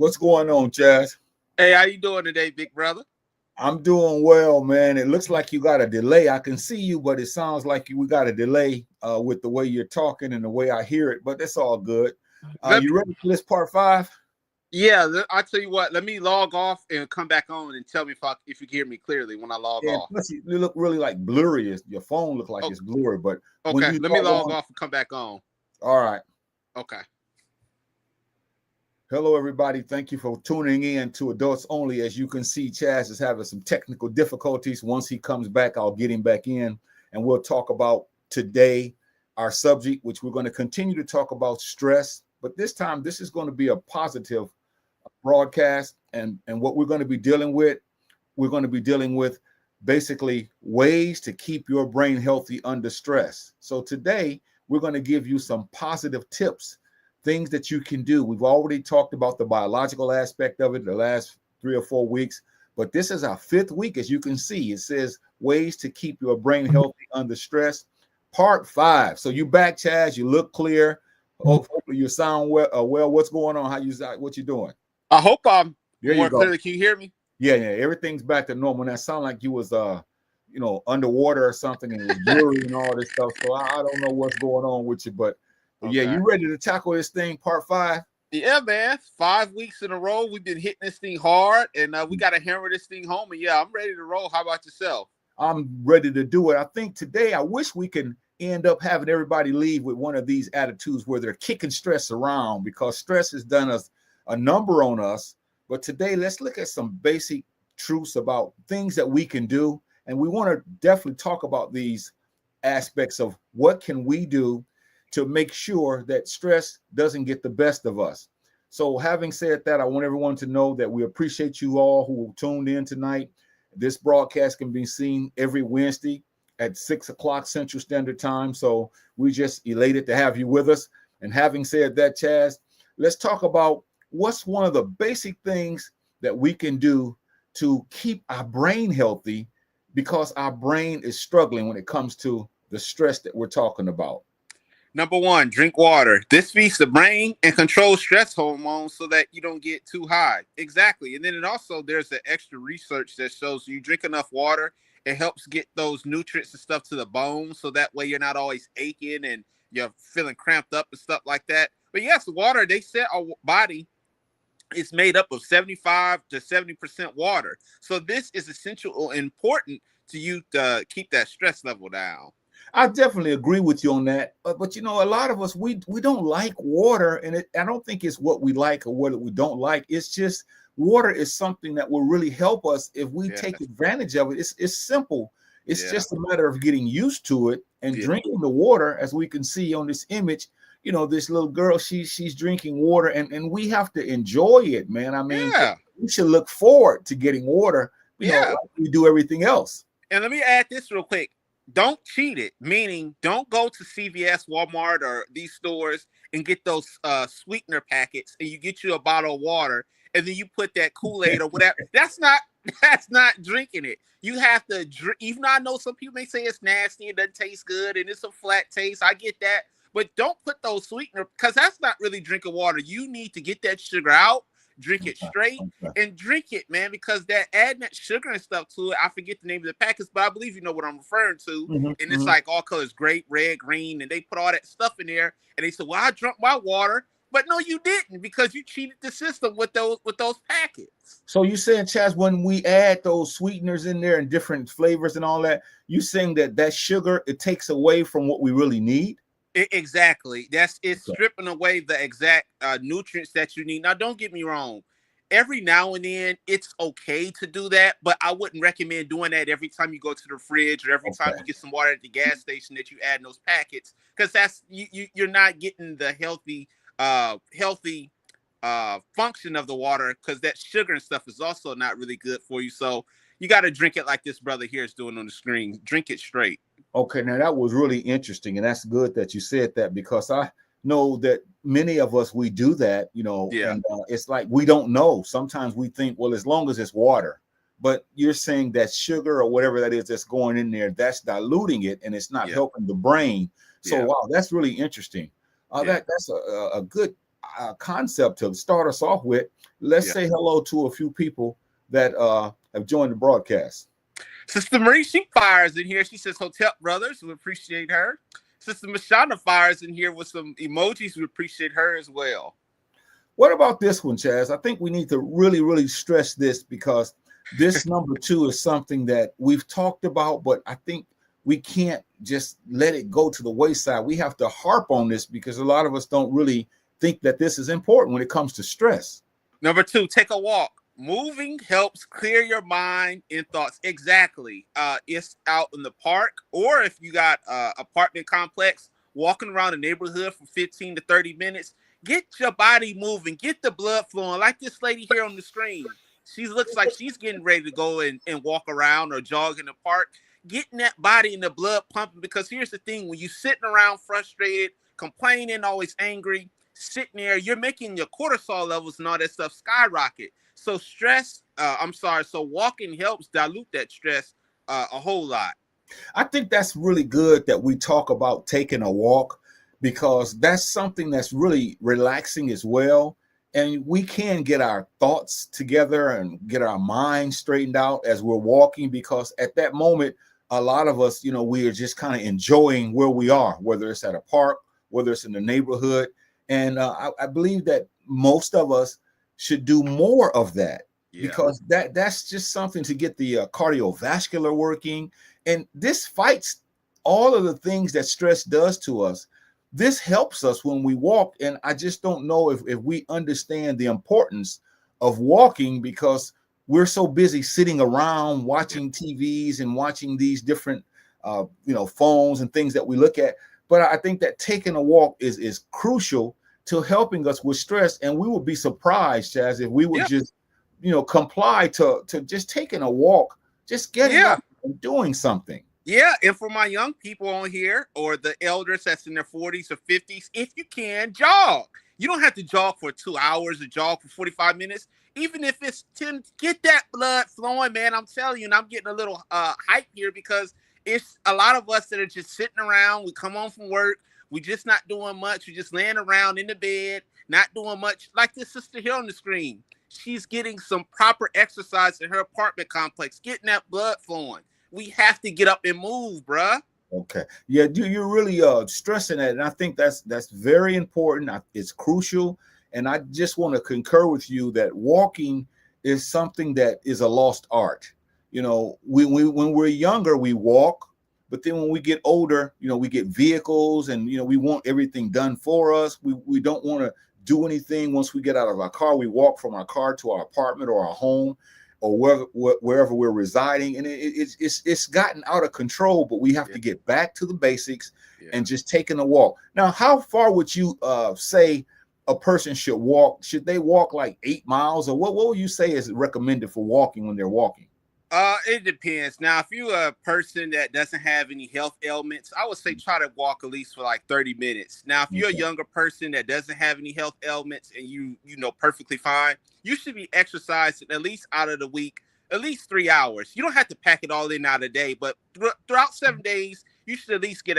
What's going on, Chazz? Hey, how you doing today, big brother? I'm doing well, man. It looks like you got a delay. I can see you, but it sounds like we got a delay with the way you're talking and the way I hear it. But that's all good. Let me, You ready for this part 5? I tell you what. Let me log off and come back on and tell me if you can hear me clearly when I log Yeah. off. Plus, you look really like blurry. Your phone look like Oh, it's blurry, but when okay. you Let me log log on, off and come back on. all right. Okay. Hello, everybody. Thank you for tuning in to Adults Only. As you can see, Chazz is having some technical difficulties. Once he comes back, I'll get him back in, and we'll talk about today our subject, which we're going to continue to talk about stress. But this time, this is going to be a positive broadcast, and what we're going to be dealing with, basically ways to keep your brain healthy under stress. So today, we're going to give you some positive tips, things that you can do. We've already talked about the biological aspect of it the last 3 or 4 weeks, but this is our 5th week. As you can see, it says ways to keep your brain healthy under stress, part 5. So you back, Chazz. You look clear. Hopefully you sound well. What's going on? What you doing? I hope I'm There you more go. clearly. Can you hear me? Yeah. Everything's back to normal. That sound like you was underwater or something, and it was blurry and all this stuff. So I don't know what's going on with you, but yeah, Okay. you ready to tackle this thing, part 5? Yeah, man. 5 weeks in a row, we've been hitting this thing hard, and we got to hammer this thing home. And yeah, I'm ready to roll. How about yourself? I'm ready to do it. I think today, I wish we can end up having everybody leave with one of these attitudes where they're kicking stress around, because stress has done us a number on us. But today, let's look at some basic truths about things that we can do. And we want to definitely talk about these aspects of what can we do to make sure that stress doesn't get the best of us. So having said that, I want everyone to know that we appreciate you all who tuned in tonight. This broadcast can be seen every Wednesday at 6 o'clock Central Standard Time. So we just elated to have you with us. And having said that, Chazz, let's talk about what's one of the basic things that we can do to keep our brain healthy, because our brain is struggling when it comes to the stress that we're talking about. Number 1, drink water. This feeds the brain and controls stress hormones so that you don't get too high. Exactly. And then there's the extra research that shows you drink enough water, it helps get those nutrients and stuff to the bones, so that way you're not always aching and you're feeling cramped up and stuff like that. But yes, water, they said our body is made up of 75 to 70% water. So this is essential or important to you to keep that stress level down. I definitely agree with you on that. But a lot of us, we don't like water, and I don't think it's what we like or what we don't like. It's just water is something that will really help us if we take advantage of it. It's simple. It's just a matter of getting used to it and drinking the water. As we can see on this image, this little girl, she's drinking water, and we have to enjoy it, man. I mean, we should look forward to getting water, like we do everything else. And let me add this real quick. Don't cheat it, meaning don't go to CVS, Walmart, or these stores and get those sweetener packets, and you get you a bottle of water, and then you put that Kool-Aid or whatever. That's not drinking it. You have to drink. Even though I know some people may say it's nasty, it doesn't taste good, and it's a flat taste. I get that, but don't put those sweetener, because that's not really drinking water. You need to get that sugar out, drink it straight, and drink it, man, because that adding that sugar and stuff to it, I forget the name of the packets, but I believe you know what I'm referring to. And it's like all colors, grape, red, green, and they put all that stuff in there, and they said, well, I drank my water. But no, you didn't, because you cheated the system with those packets. So you saying, Chazz, when we add those sweeteners in there and different flavors and all that, you saying that sugar, it takes away from what we really need? Exactly. It's stripping away the exact nutrients that you need. Now, don't get me wrong. Every now and then, it's okay to do that, but I wouldn't recommend doing that every time you go to the fridge or every time you get some water at the gas station that you add in those packets, because that's you're not getting the healthy function of the water, because that sugar and stuff is also not really good for you. So you got to drink it like this brother here is doing on the screen. Drink it straight. Okay, now that was really interesting, and that's good that you said that, because I know that many of us, we do that, and it's like we don't know. Sometimes we think, well, as long as it's water, but you're saying that sugar or whatever that is that's going in there, that's diluting it, and it's not helping the brain. So, wow, that's really interesting. That's a good concept to start us off with, let's say hello to a few people that have joined the broadcast. Sister Marie, she fires in here. She says, Hotel Brothers, we appreciate her. Sister Mashana fires in here with some emojis. We appreciate her as well. What about this one, Chazz? I think we need to really, really stress this because this number 2 is something that we've talked about, but I think we can't just let it go to the wayside. We have to harp on this because a lot of us don't really think that this is important when it comes to stress. Number 2, take a walk. Moving helps clear your mind and thoughts. Exactly. It's out in the park, or if you got apartment complex, walking around the neighborhood for 15 to 30 minutes. Get your body moving. Get the blood flowing. Like this lady here on the screen. She looks like she's getting ready to go and walk around or jog in the park. Getting that body and the blood pumping, because here's the thing. When you're sitting around frustrated, complaining, always angry, sitting there, you're making your cortisol levels and all that stuff skyrocket. So so walking helps dilute that stress a whole lot. I think that's really good that we talk about taking a walk because that's something that's really relaxing as well. And we can get our thoughts together and get our mind straightened out as we're walking, because at that moment, a lot of us, we are just kind of enjoying where we are, whether it's at a park, whether it's in the neighborhood. And I believe that most of us should do more of that, because that's just something to get the cardiovascular working. And this fights all of the things that stress does to us. This helps us when we walk. And I just don't know if we understand the importance of walking, because we're so busy sitting around watching TVs and watching these different, phones and things that we look at. But I think that taking a walk is crucial to helping us with stress. And we would be surprised, Chazz, if we would just, comply to just taking a walk, just getting up and doing something. Yeah, and for my young people on here, or the elders that's in their 40s or 50s, if you can, jog. You don't have to jog for 2 hours or jog for 45 minutes. Even if it's 10, get that blood flowing, man. I'm telling you, and I'm getting a little hype here, because it's a lot of us that are just sitting around. We come home from work. We just not doing much. We're just laying around in the bed, not doing much. Like this sister here on the screen. She's getting some proper exercise in her apartment complex, getting that blood flowing. We have to get up and move, bruh. Okay. Yeah, you're really stressing that. And I think that's very important. It's crucial. And I just want to concur with you that walking is something that is a lost art. When we're younger, we walk. But then when we get older, we get vehicles and, we want everything done for us. We don't want to do anything. Once we get out of our car, we walk from our car to our apartment or our home, or wherever we're residing. And it's gotten out of control, but we have to get back to the basics and just taking a walk. Now, how far would you say a person should walk? Should they walk like 8 miles, or what would you say is recommended for walking when they're walking? It depends. Now, if you're a person that doesn't have any health ailments, I would say try to walk at least for like 30 minutes. Now, if you're a younger person that doesn't have any health ailments and you know perfectly fine, you should be exercising at least out of the week, at least 3 hours. You don't have to pack it all in out of the day, but throughout 7 days, you should at least get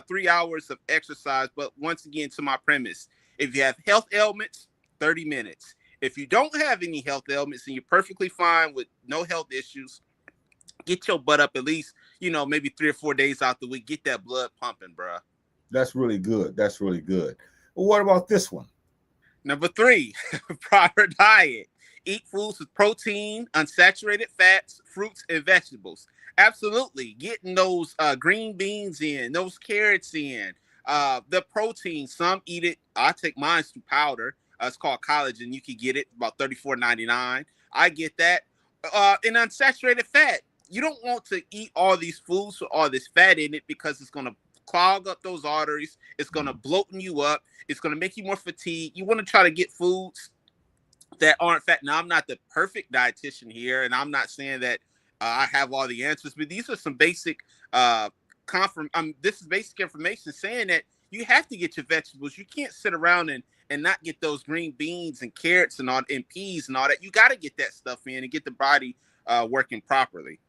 3 hours of exercise. But once again, to my premise, if you have health ailments, 30 minutes. If you don't have any health ailments and you're perfectly fine with no health issues, get your butt up at least, maybe 3 or 4 days out the week. Get that blood pumping, bro. That's really good. That's really good. Well, what about this one? Number 3, proper diet. Eat foods with protein, unsaturated fats, fruits, and vegetables. Absolutely. Getting those green beans in, those carrots in, the protein. Some eat it. I take mine through powder. It's called collagen. You can get it about $34.99. I get that. And unsaturated fat. You don't want to eat all these foods with all this fat in it, because it's going to clog up those arteries. It's going to bloaten you up. It's going to make you more fatigued. You want to try to get foods that aren't fat. Now, I'm not the perfect dietitian here, and I'm not saying that I have all the answers, but these are some basic this is basic information saying that you have to get your vegetables. You can't sit around and not get those green beans and carrots and peas and all that. You got to get that stuff in and get the body working properly.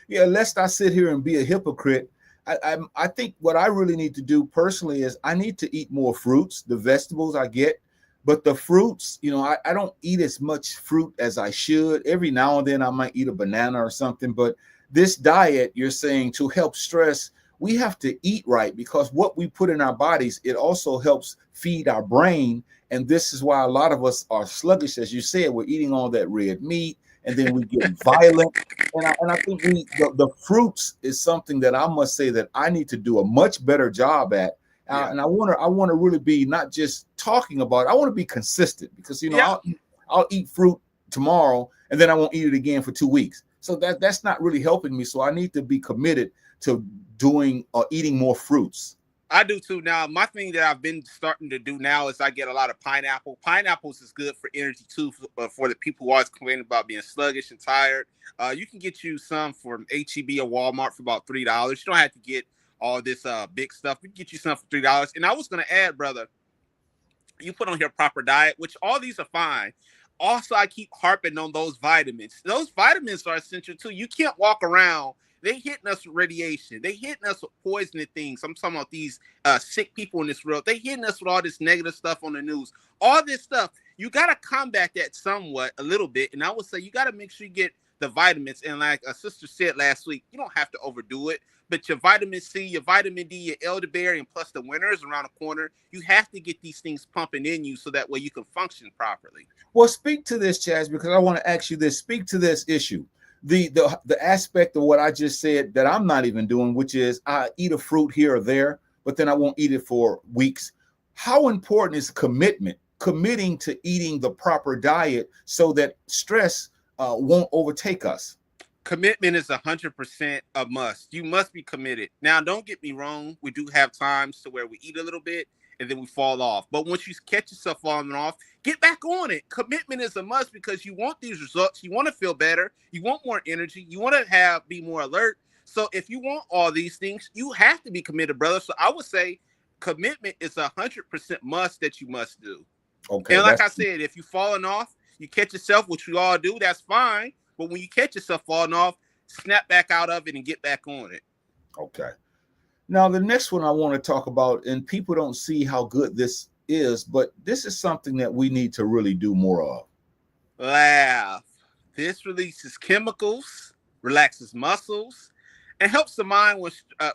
Yeah, lest I sit here and be a hypocrite, I think what I really need to do personally is I need to eat more fruits, the vegetables I get, But the fruits, I don't eat as much fruit as I should. Every now and then I might eat a banana or something. But this diet, you're saying, to help stress, we have to eat right, because what we put in our bodies, it also helps feed our brain. And this is why a lot of us are sluggish. As you said, we're eating all that red meat, and then we get violent. And I think the fruits is something that I must say that I need to do a much better job at. And I want to really be not just talking about it. I want to be consistent, because I'll eat fruit tomorrow and then I won't eat it again for 2 weeks. So that's not really helping me. So I need to be committed to doing or eating more fruits. I do too. Now, my thing that I've been starting to do now is I get a lot of pineapple. Pineapples is good for energy too, for the people who always complain about being sluggish and tired. You can get you some from HEB or Walmart for about $3. You don't have to get all this big stuff. We can get you some for $3. And I was going to add, brother, you put on here proper diet, which all these are fine. Also, I keep harping on those vitamins. Those vitamins are essential too. You can't walk around. They hitting us with radiation. They hitting us with poisoning things. I'm talking about these sick people in this world. They hitting us with all this negative stuff on the news. All this stuff. You got to combat that somewhat, a little bit. And I would say you got to make sure you get the vitamins. And like a sister said last week, you don't have to overdo it. But your vitamin C, your vitamin D, your elderberry, and plus the winter is around the corner. You have to get these things pumping in you so that way you can function properly. Well, speak to this, Chazz, because I want to ask you this. Speak to this issue. The aspect of what I just said that I'm not even doing, which is I eat a fruit here or there, but then I won't eat it for weeks. How important is committing to eating the proper diet so that stress won't overtake us? Commitment is 100% a must. You must be committed. Now, don't get me wrong. We do have times to where we eat a little bit and then we fall off. But once you catch yourself falling off, get back on it. Commitment is a must, because you want these results. You want to feel better. You want more energy. You want to be more alert. So if you want all these things, you have to be committed, brother. So I would say commitment is 100% must that you must do. Okay. And like I said, if you're falling off, you catch yourself, which we all do, that's fine. But when you catch yourself falling off, snap back out of it and get back on it. Okay. Now, the next one I want to talk about, and people don't see how good this is, but this is something that we need to really do more of. Laugh. This releases chemicals, relaxes muscles, and helps the mind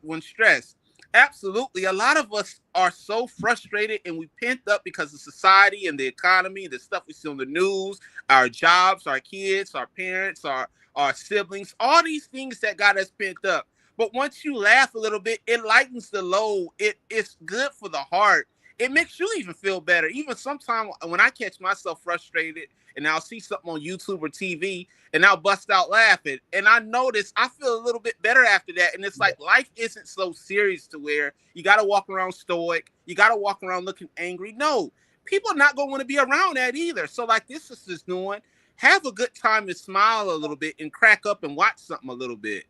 when stressed. Absolutely. A lot of us are so frustrated and we pent up because of society and the economy, the stuff we see on the news, our jobs, our kids, our parents, our siblings, all these things that got us pent up. But once you laugh a little bit, it lightens the load. It's good for the heart. It makes you even feel better. Even sometimes when I catch myself frustrated and I'll see something on YouTube or TV and I'll bust out laughing, and I notice I feel a little bit better after that. And it's like life isn't so serious to where you got to walk around stoic. You got to walk around looking angry. No, people are not going to want to be around that either. So like this sister's doing, have a good time and smile a little bit and crack up and watch something a little bit.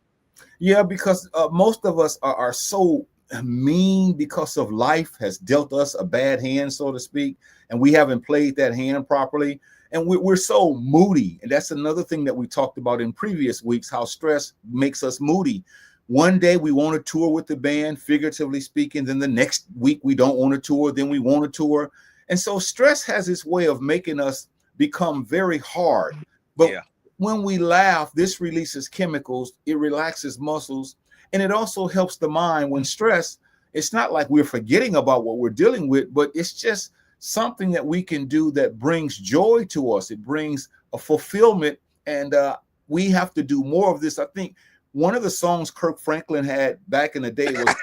Yeah, because most of us are so mean because of life has dealt us a bad hand, so to speak, and we haven't played that hand properly. And we're so moody. And that's another thing that we talked about in previous weeks, how stress makes us moody. One day we want to tour with the band, figuratively speaking. Then the next week we don't want to tour. Then we want to tour. And so stress has its way of making us become very hard. But when we laugh, this releases chemicals. It relaxes muscles. And it also helps the mind when stressed. It's not like we're forgetting about what we're dealing with, but it's just something that we can do that brings joy to us. It brings a fulfillment, and we have to do more of this. I think one of the songs Kirk Franklin had back in the day was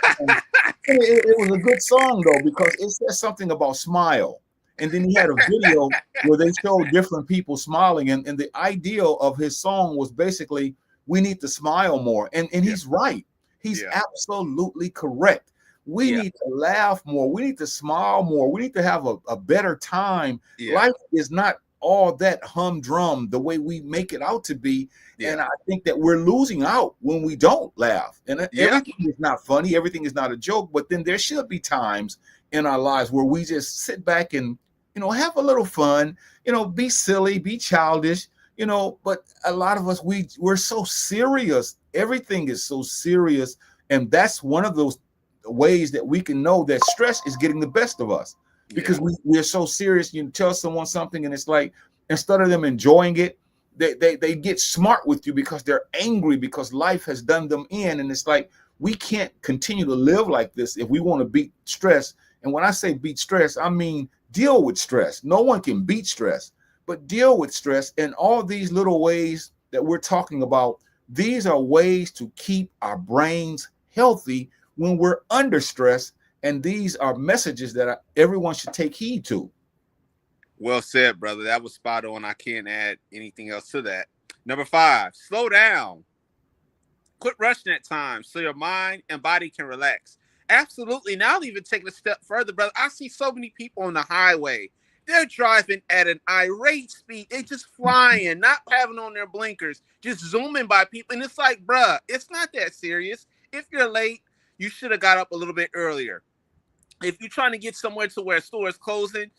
it was a good song though, because it says something about smile. And then he had a video where they showed different people smiling, and the ideal of his song was basically we need to smile more. And he's right. He's absolutely correct. We need to laugh more. We need to smile more. We need to have a better time. Life is not all that humdrum the way we make it out to be. And I think that we're losing out when we don't laugh. And everything is not funny. Everything is not a joke. But then there should be times in our lives where we just sit back and, have a little fun, be silly, be childish, but a lot of us, we're so serious. Everything is so serious. And that's one of those ways that we can know that stress is getting the best of us. because Yeah. we're so serious. You tell someone something and it's like, instead of them enjoying it, they get smart with you because they're angry because life has done them in. And it's like, we can't continue to live like this if we want to beat stress. And when I say beat stress, I mean deal with stress. No one can beat stress, but deal with stress. And all these little ways that we're talking about, these are ways to keep our brains healthy when we're under stress. And these are messages that everyone should take heed to. Well said, brother. That was spot on. I can't add anything else to that. Number 5, slow down. Quit rushing at times so your mind and body can relax. Absolutely. Now I'll even take it a step further, brother. I see so many people on the highway. They're driving at an irate speed. They just flying, not having on their blinkers, just zooming by people. And it's like, bruh, it's not that serious. If you're late, you should have got up a little bit earlier. If you're trying to get somewhere to where a store is closing,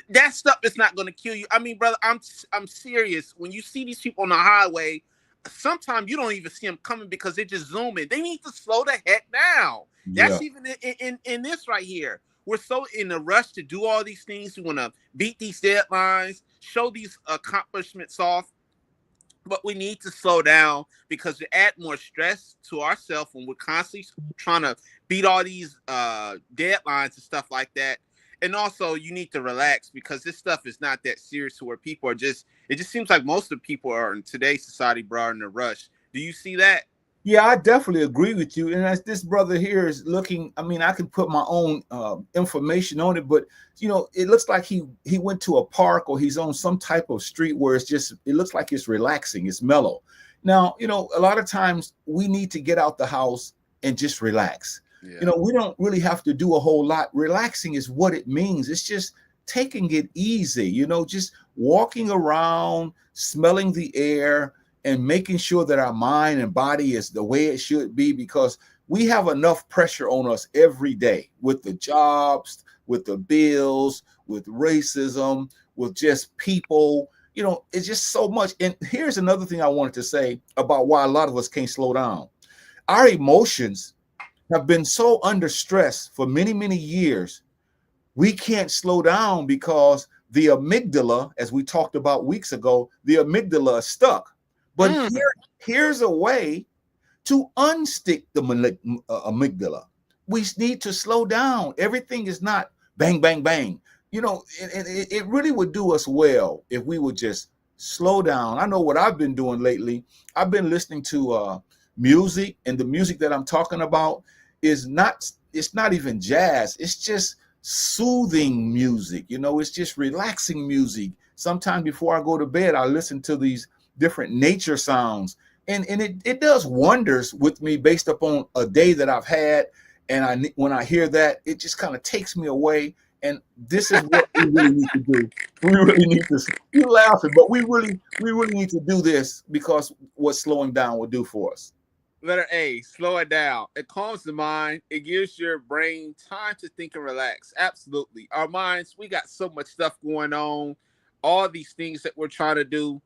that stuff is not going to kill you. I mean, brother, I'm serious. When you see these people on the highway, sometimes you don't even see them coming because they're just zooming. They need to slow the heck down. Yeah. That's even in this right here. We're so in a rush to do all these things. We want to beat these deadlines, show these accomplishments off, but we need to slow down because we add more stress to ourselves when we're constantly trying to beat all these deadlines and stuff like that. And also, you need to relax because this stuff is not that serious to where people are just. It just seems like most of the people are in today's society, bro, are in a rush. Do you see that? Yeah, I definitely agree with you. And as this brother here is looking, I mean, I can put my own information on it, but it looks like he went to a park or he's on some type of street where it looks like it's relaxing, it's mellow. Now, a lot of times we need to get out the house and just relax. Yeah. We don't really have to do a whole lot. Relaxing is what it means. It's just taking it easy, just walking around, smelling the air, and making sure that our mind and body is the way it should be, because we have enough pressure on us every day with the jobs, with the bills, with racism, with just people. It's just so much. And here's another thing I wanted to say about why a lot of us can't slow down. Our emotions have been so under stress for many, many years. We can't slow down because the amygdala, as we talked about weeks ago, the amygdala is stuck. But here's a way to unstick the amygdala. We need to slow down. Everything is not bang, bang, bang. It really would do us well if we would just slow down. I know what I've been doing lately. I've been listening to music, and the music that I'm talking about it's not even jazz. It's just soothing music. It's just relaxing music. Sometimes before I go to bed, I listen to these different nature sounds, and it does wonders with me based upon a day that I've had. And when I hear that, it just kind of takes me away. And this is what we really need to do. We really need to. You're laughing, but we really need to do this because what slowing down will do for us. Letter A, slow it down. It calms the mind. It gives your brain time to think and relax. Absolutely. Our minds, we got so much stuff going on, all these things that we're trying to do.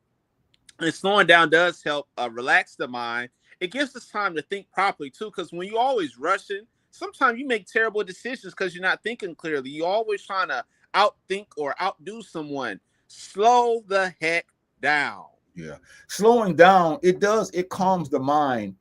And slowing down does help relax the mind. It gives us time to think properly, too, because when you're always rushing, sometimes you make terrible decisions because you're not thinking clearly. You're always trying to outthink or outdo someone. Slow the heck down. Yeah. Slowing down, it calms the mind.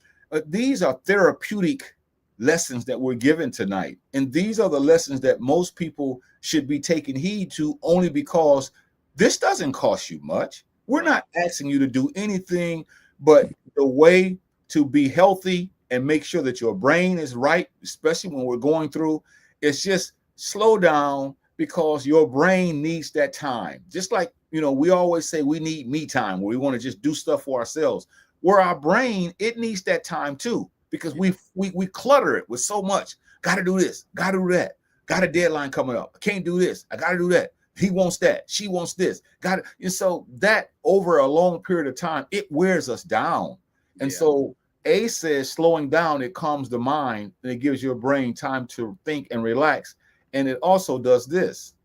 These are therapeutic lessons that we're given tonight. And these are the lessons that most people should be taking heed to, only because this doesn't cost you much. We're not asking you to do anything but the way to be healthy and make sure that your brain is right, especially when we're going through. It's just slow down because your brain needs that time. Just like, we always say we need me time, where we want to just do stuff for ourselves. Where our brain, it needs that time too, because we clutter it with so much. Got to do this, got to do that, got a deadline coming up. I can't do this, I got to do that. He wants that, she wants this. Got it. And so that over a long period of time, it wears us down. And so A says slowing down, it calms the mind and it gives your brain time to think and relax. And it also does this.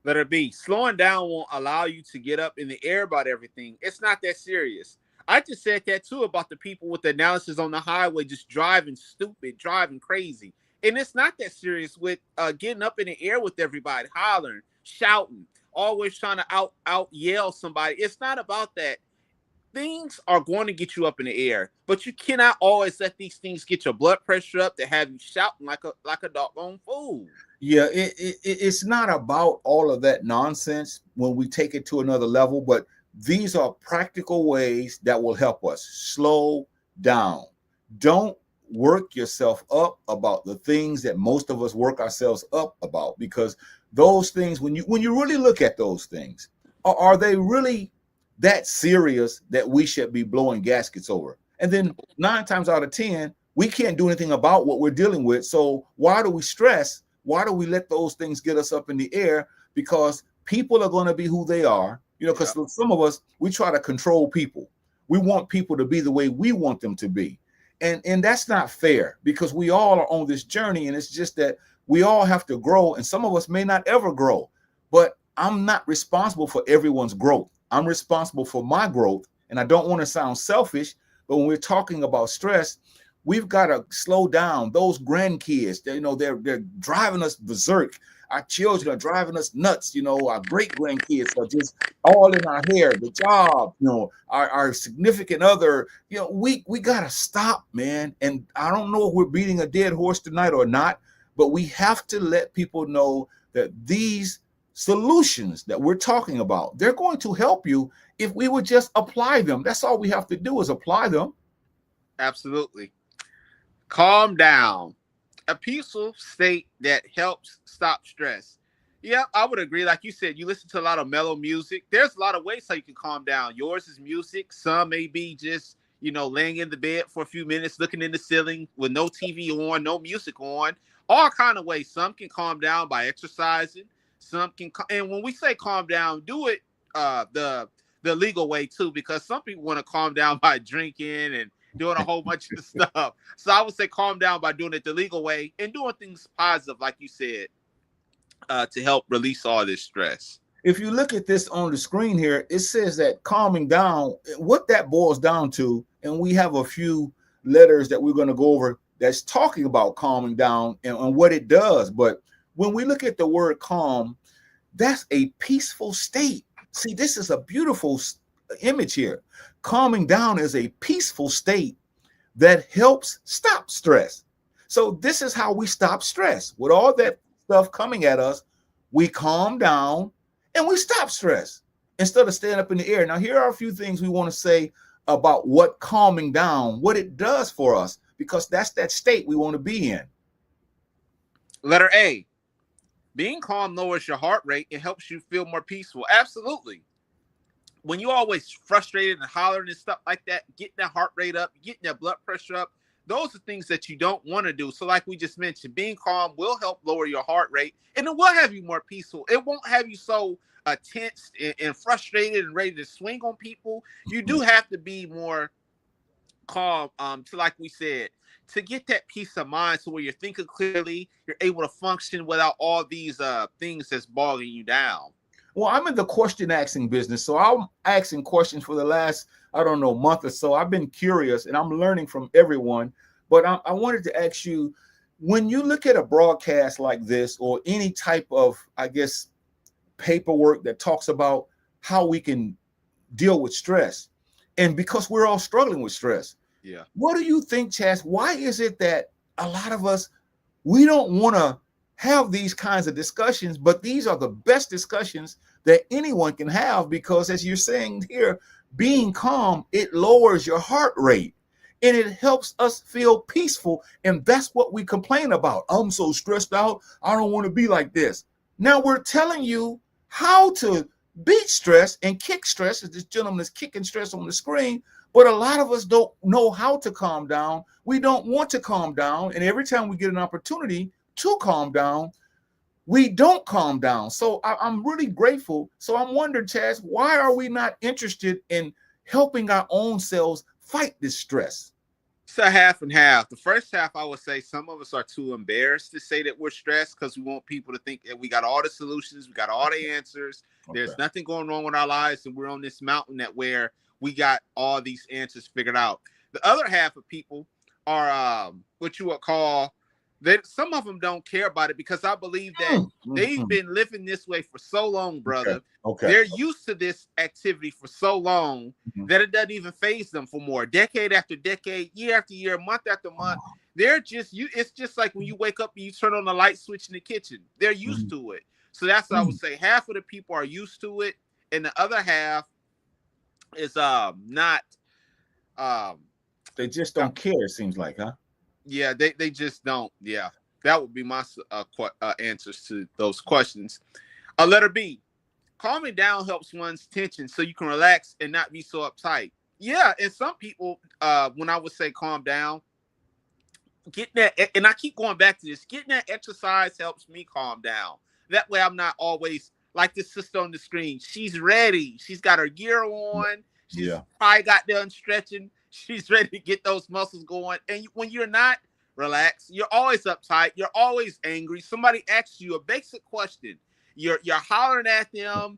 Letter B, slowing down won't allow you to get up in the air about everything. It's not that serious. I just said that too about the people with the analysis on the highway just driving stupid, driving crazy. And it's not that serious with getting up in the air with everybody, hollering, shouting, always trying to out yell somebody. It's not about that. Things are going to get you up in the air, but you cannot always let these things get your blood pressure up to have you shouting like a doggone fool. Yeah, it's not about all of that nonsense when we take it to another level, but these are practical ways that will help us slow down. Don't work yourself up about the things that most of us work ourselves up about, because those things, when you really look at those things, are they really that serious that we should be blowing gaskets over? And then 9 times out of 10, we can't do anything about what we're dealing with. So why do we stress? Why do we let those things get us up in the air? Because people are going to be who they are. Because some of us, we try to control people. We want people to be the way we want them to be. And that's not fair, because we all are on this journey, and it's just that we all have to grow, and some of us may not ever grow. But I'm not responsible for everyone's growth. I'm responsible for my growth, and I don't want to sound selfish, but when we're talking about stress, we've got to slow down. Those grandkids, they're driving us berserk. Our children are driving us nuts. Our great grandkids are just all in our hair. The job, our significant other. We gotta stop, man. And I don't know if we're beating a dead horse tonight or not, but we have to let people know that these solutions that we're talking about, they're going to help you if we would just apply them. That's all we have to do is apply them. Absolutely. Calm down. A peaceful state that helps stop stress. Yeah, I would agree. Like you said, you listen to a lot of mellow music. There's a lot of ways how you can calm down. Yours is music. Some may be just, laying in the bed for a few minutes, looking in the ceiling with no TV on, no music on. All kind of ways. Some can calm down by exercising. Some can, and when we say calm down, do it the legal way too, because some people want to calm down by drinking and doing a whole bunch of stuff. So I would say calm down by doing it the legal way and doing things positive, like you said, to help release all this stress. If you look at this on the screen here, it says that calming down, what that boils down to, and we have a few letters that we're going to go over that's talking about calming down and what it does. But when we look at the word calm, that's a peaceful state. See, this is a beautiful image here. Calming down is a peaceful state that helps stop stress. So this is how we stop stress. With all that stuff coming at us, we calm down and we stop stress instead of staying up in the air. Now, here are a few things we want to say about what calming down, what it does for us, because that's that state we want to be in. Letter A, being calm lowers your heart rate. It helps you feel more peaceful. Absolutely. When you're always frustrated and hollering and stuff like that, getting that heart rate up, getting that blood pressure up, those are things that you don't want to do. So like we just mentioned, being calm will help lower your heart rate, and it will have you more peaceful. It won't have you so tense and frustrated and ready to swing on people. You do have to be more calm, to like we said, to get that peace of mind, so where you're thinking clearly, you're able to function without all these things that's bogging you down. Well, I'm in the question asking business, so I'm asking questions for the last, month or so. I've been curious, and I'm learning from everyone. But I wanted to ask you, when you look at a broadcast like this, or any type of, paperwork that talks about how we can deal with stress, and because we're all struggling with stress, what do you think, Chazz? Why is it that a lot of us, we don't want to have these kinds of discussions, but these are the best discussions that anyone can have? Because as you're saying here, being calm, it lowers your heart rate and it helps us feel peaceful. And that's what we complain about. I'm so stressed out. I don't want to be like this. Now we're telling you how to beat stress and kick stress, as this gentleman is kicking stress on the screen. But a lot of us don't know how to calm down. We don't want to calm down. And every time we get an opportunity to calm down, we don't calm down. So I'm really grateful. So I'm wondering, Chazz, why are we not interested in helping our own selves fight this stress? It's a half and half. The first half, I would say some of us are too embarrassed to say that we're stressed because we want people to think that we got all the solutions, we got all the answers. Okay. There's nothing going wrong with our lives, and we're on this mountain that where we got all these answers figured out. The other half of people are what you would call Some of them don't care about it because I believe that they've been living this way for so long, brother. Okay. They're used to this activity for so long that it doesn't even faze them for more. Decade after decade, year after year, month after month. They're just you. It's just like when you wake up and you turn on the light switch in the kitchen. They're used to it. So that's what I would say. Half of the people are used to it, and the other half is not. They just don't care. It seems like, huh? Yeah, they just don't. Yeah, that would be my answers to those questions. Letter B. Calming down helps one's tension so you can relax and not be so uptight. Yeah, and some people, when I would say calm down, getting that, and I keep going back to this, getting that exercise helps me calm down. That way I'm not always like this sister on the screen. She's ready. She's got her gear on. She's probably got done stretching. She's ready to get those muscles going. And when you're not relaxed, you're always uptight. You're always angry. Somebody asks you a basic question. You're hollering at them,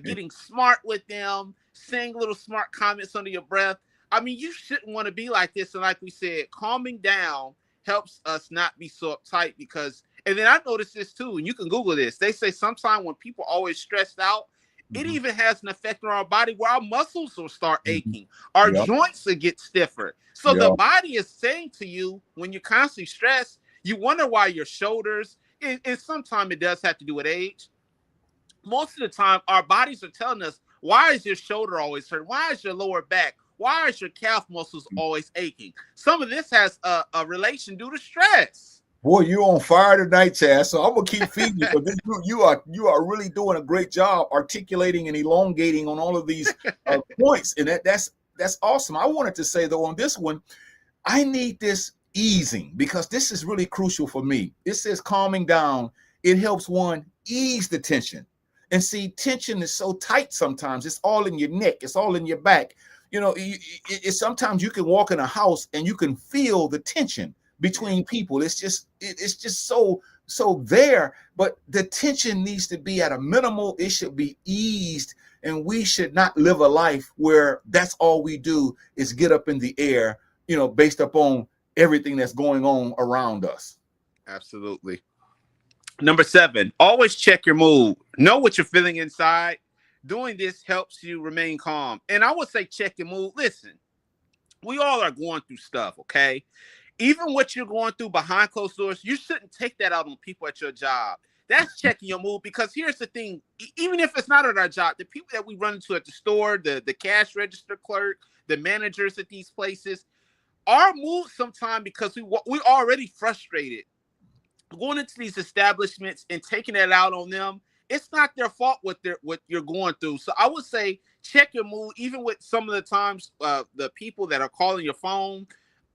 getting smart with them, saying little smart comments under your breath. I mean, you shouldn't want to be like this. And like we said, calming down helps us not be so uptight because, and then I noticed this too, and you can Google this. They say sometimes when people are always stressed out, it even has an effect on our body where our muscles will start aching. Our joints will get stiffer. So the body is saying to you, when you're constantly stressed, you wonder why your shoulders, and sometimes it does have to do with age. Most of the time, our bodies are telling us, why is your shoulder always hurt? Why is your lower back? Why is your calf muscles always aching? Some of this has a relation due to stress. Boy, you're on fire tonight, Chazz. So I'm gonna keep feeding you. But you are really doing a great job articulating and elongating on all of these points, and that's awesome. I wanted to say though on this one, I need this easing because this is really crucial for me. It says calming down. It helps one ease the tension. And see, tension is so tight sometimes. It's all in your neck. It's all in your back. You know, sometimes you can walk in a house and you can feel the tension between people. It's just so there. But the tension needs to be at a minimal. It should be eased. And we should not live a life where that's all we do is get up in the air, you know, based upon everything that's going on around us. Absolutely. Number 7, always check your mood. Know what you're feeling inside. Doing this helps you remain calm. And I would say check your mood. Listen, we all are going through stuff, okay? Even what you're going through behind closed doors, you shouldn't take that out on people at your job. That's checking your mood because here's the thing. Even if it's not at our job, the people that we run into at the store, the cash register clerk, the managers at these places, our mood sometimes because we're already frustrated. Going into these establishments and taking that out on them, it's not their fault what you're going through. So I would say check your mood, even with some of the times the people that are calling your phone.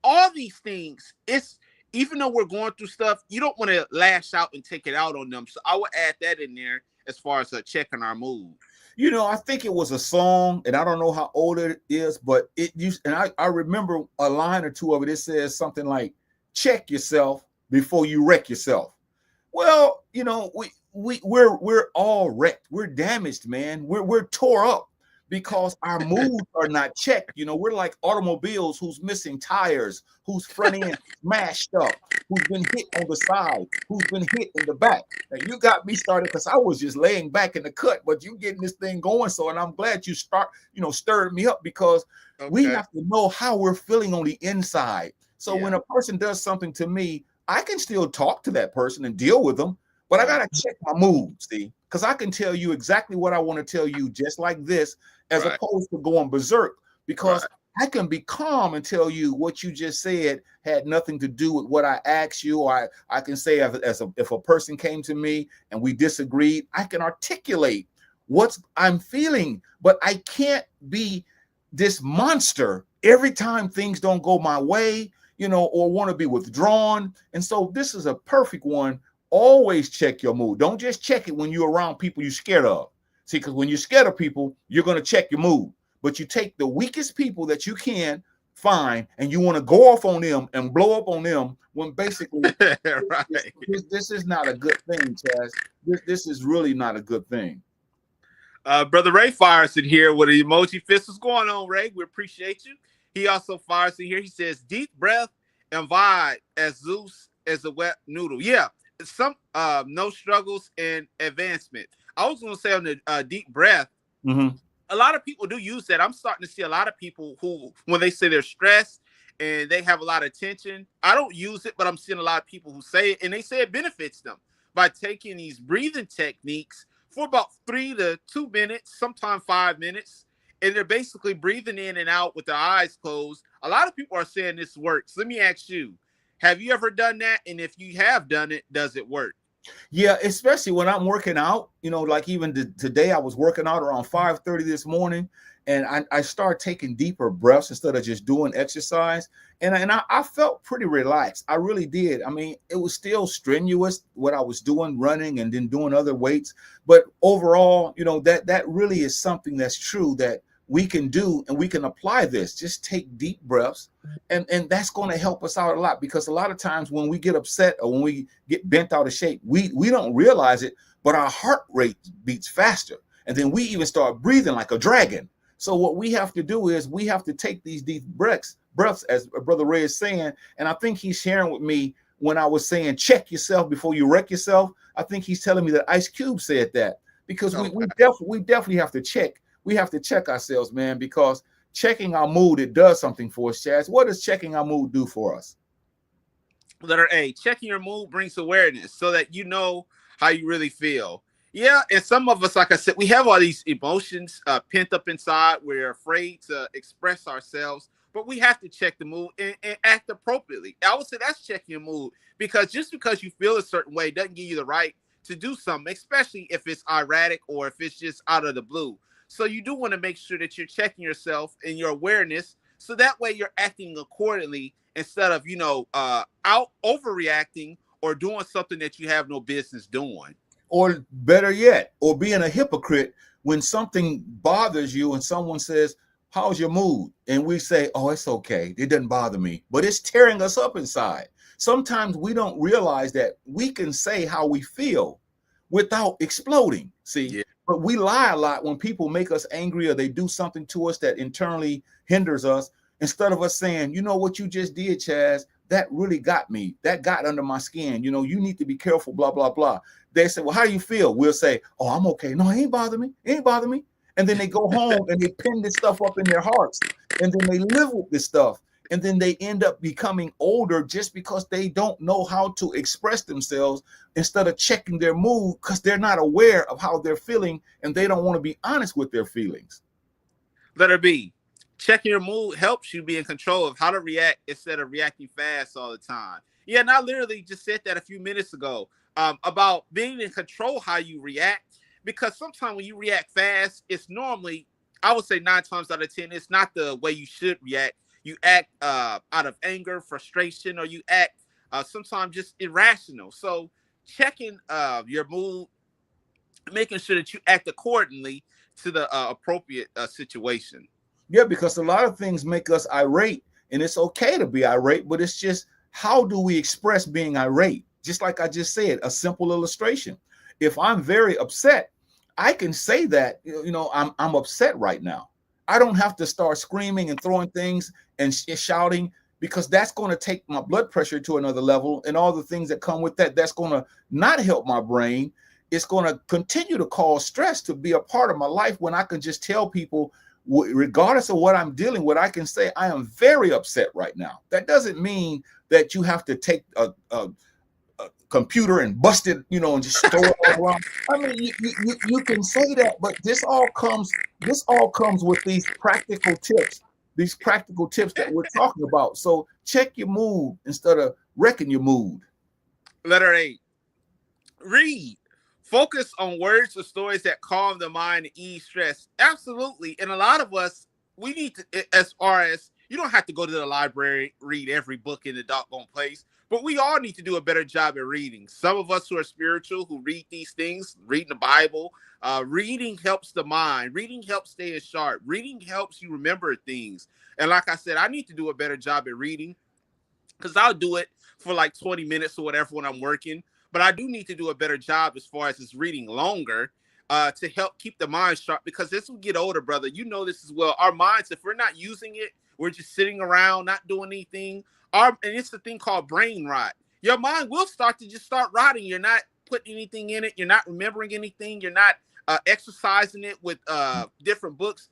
All these things, it's even though we're going through stuff, you don't want to lash out and take it out on them. So I would add that in there as far as checking our mood. You know, I think it was a song, and I don't know how old it is, but it used, and I remember a line or two of it. It says something like, "Check yourself before you wreck yourself." Well, you know, we're all wrecked. We're damaged, man. We're tore up because our moods are not checked. You know, we're like automobiles who's missing tires, whose front end smashed up, who's been hit on the side, who's been hit in the back. And you got me started because I was just laying back in the cut, but you getting this thing going. So, and I'm glad you stirred me up because we have to know how we're feeling on the inside. So when a person does something to me, I can still talk to that person and deal with them, but I got to check my mood, see, because I can tell you exactly what I want to tell you just like this, as opposed to going berserk, because I can be calm and tell you what you just said had nothing to do with what I asked you. Or I can say if a person came to me and we disagreed, I can articulate what I'm feeling, but I can't be this monster every time things don't go my way, you know, or want to be withdrawn. And so this is a perfect one. Always check your mood. Don't just check it when you're around people you're scared of. See, because when you're scared of people, you're going to check your mood. But you take the weakest people that you can find and you want to go off on them and blow up on them when basically this is not a good thing, Chazz. This is really not a good thing. Brother Ray fires in here with an emoji fist. What's going on, Ray? We appreciate you. He also fires in here. He says, deep breath and vibe as Zeus as a wet noodle. Yeah, some no struggles and advancement. I was going to say on the deep breath. Mm-hmm. A lot of people do use that. I'm starting to see a lot of people who, when they say they're stressed and they have a lot of tension, I don't use it, but I'm seeing a lot of people who say it, and they say it benefits them by taking these breathing techniques for about 3 to 2 minutes, sometimes 5 minutes, and they're basically breathing in and out with their eyes closed. A lot of people are saying this works. Let me ask you, have you ever done that? And if you have done it, does it work? Yeah, especially when I'm working out, like even today I was working out around 5:30 this morning, and I start taking deeper breaths instead of just doing exercise. And I felt pretty relaxed. I really did. I mean, it was still strenuous what I was doing, running and then doing other weights. But overall, that really is something that's true that we can do, and we can apply this. Just take deep breaths, and that's going to help us out a lot, because a lot of times when we get upset or when we get bent out of shape, we don't realize it, but our heart rate beats faster, and then we even start breathing like a dragon. So what we have to do is we have to take these deep breaths, as Brother Ray is saying. And I think he's sharing with me when I was saying check yourself before you wreck yourself. I think he's telling me that Ice Cube said that, because we definitely have to check. We have to check ourselves, man, because checking our mood, it does something for us, Chazz. What does checking our mood do for us? Letter A, checking your mood brings awareness so that you know how you really feel. Yeah, and some of us, like I said, we have all these emotions pent up inside. We're afraid to express ourselves, but we have to check the mood and act appropriately. I would say that's checking your mood, because just because you feel a certain way doesn't give you the right to do something, especially if it's erratic or if it's just out of the blue. So you do want to make sure that you're checking yourself and your awareness, so that way you're acting accordingly instead of out overreacting or doing something that you have no business doing. Or better yet, or being a hypocrite when something bothers you and someone says, how's your mood? And we say, oh, it's okay, it doesn't bother me, but it's tearing us up inside. Sometimes we don't realize that we can say how we feel without exploding. See, Yeah. but we lie a lot when people make us angry or they do something to us that internally hinders us. Instead of us saying, you know what you just did, Chazz, that really got me. That got under my skin. You need to be careful, blah, blah, blah. They say, well, how do you feel? We'll say, oh, I'm okay. No, it ain't bother me. It ain't bother me. And then they go home and they pin this stuff up in their hearts. And then they live with this stuff. And then they end up becoming older just because they don't know how to express themselves, instead of checking their mood, because they're not aware of how they're feeling and they don't want to be honest with their feelings. Letter B, checking your mood helps you be in control of how to react instead of reacting fast all the time. Yeah, and I literally just said that a few minutes ago, about being in control how you react, because sometimes when you react fast, it's normally, I would say 9 times out of 10, it's not the way you should react. You act out of anger, frustration, or you act sometimes just irrational. So checking your mood, making sure that you act accordingly to the appropriate situation. Yeah, because a lot of things make us irate, and it's okay to be irate, but it's just, how do we express being irate? Just like I just said, a simple illustration. If I'm very upset, I can say that, I'm upset right now. I don't have to start screaming and throwing things and shouting, because that's going to take my blood pressure to another level, and all the things that come with that. That's going to not help my brain. It's going to continue to cause stress to be a part of my life, when I can just tell people, regardless of what I'm dealing with, I can say I am very upset right now. That doesn't mean that you have to take a computer and bust it, and just throw it all around. I mean, you can say that, but this all comes with these practical tips. These practical tips that we're talking about. So check your mood instead of wrecking your mood. Letter A, read. Focus on words or stories that calm the mind and ease stress. Absolutely. And a lot of us, we need to, as far as, you don't have to go to the library, read every book in the doggone place, but we all need to do a better job at reading. Some of us who are spiritual, who read these things, reading the Bible, reading helps the mind. Reading helps stay sharp. Reading helps you remember things. And like I said, I need to do a better job at reading, because I'll do it for like 20 minutes or whatever when I'm working. But I do need to do a better job as far as just reading longer to help keep the mind sharp. Because as we get older, brother, you know this as well. Our minds, if we're not using it, we're just sitting around, not doing anything. And it's a thing called brain rot. your mind will start to just start rotting. You're not putting anything in it. You're not remembering anything. You're not exercising it with different books.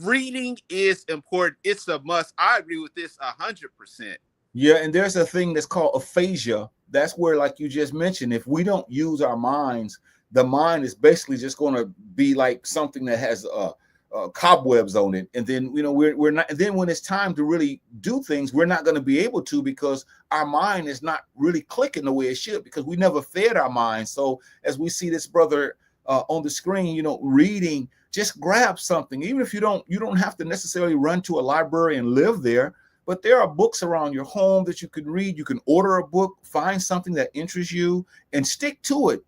Reading is important. It's a must. I agree with this 100%. Yeah, and there's a thing that's called aphasia. That's where, like you just mentioned, if we don't use our minds, the mind is basically just going to be like something that has cobwebs on it, and then we're not. And then when it's time to really do things, we're not going to be able to because our mind is not really clicking the way it should because we never fed our mind. So as we see this brother on the screen, reading, just grab something, even if you don't have to necessarily run to a library and live there. But there are books around your home that you can read. You can order a book, find something that interests you, and stick to it.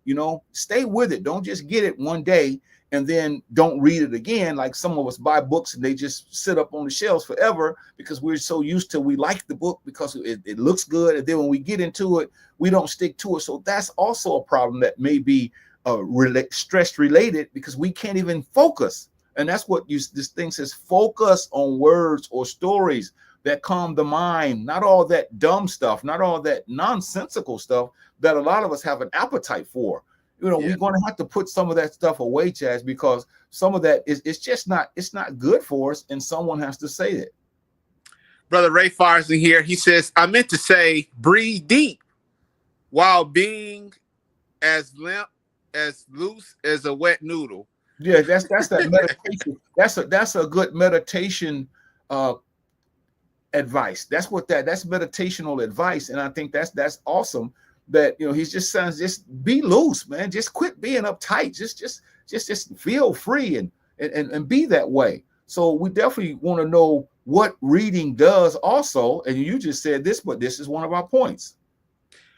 Stay with it. Don't just get it one day and then don't read it again. Like some of us buy books and they just sit up on the shelves forever because we're so used to, we like the book because it looks good. And then when we get into it, we don't stick to it. So that's also a problem that may be stress related because we can't even focus. And that's what this thing says, focus on words or stories that calm the mind, not all that dumb stuff, not all that nonsensical stuff that a lot of us have an appetite for. We're going to have to put some of that stuff away, Chazz, because some of that it's not good for us, and someone has to say it. Brother Ray Fires in here. He says, I meant to say breathe deep while being as limp, as loose as a wet noodle. Yeah, that's that meditation. That's a good meditation advice. That's meditational advice, and I think that's awesome. That he's just saying, just be loose, man. Just quit being uptight. Just feel free and be that way. So we definitely want to know what reading does also. And you just said this, but this is one of our points.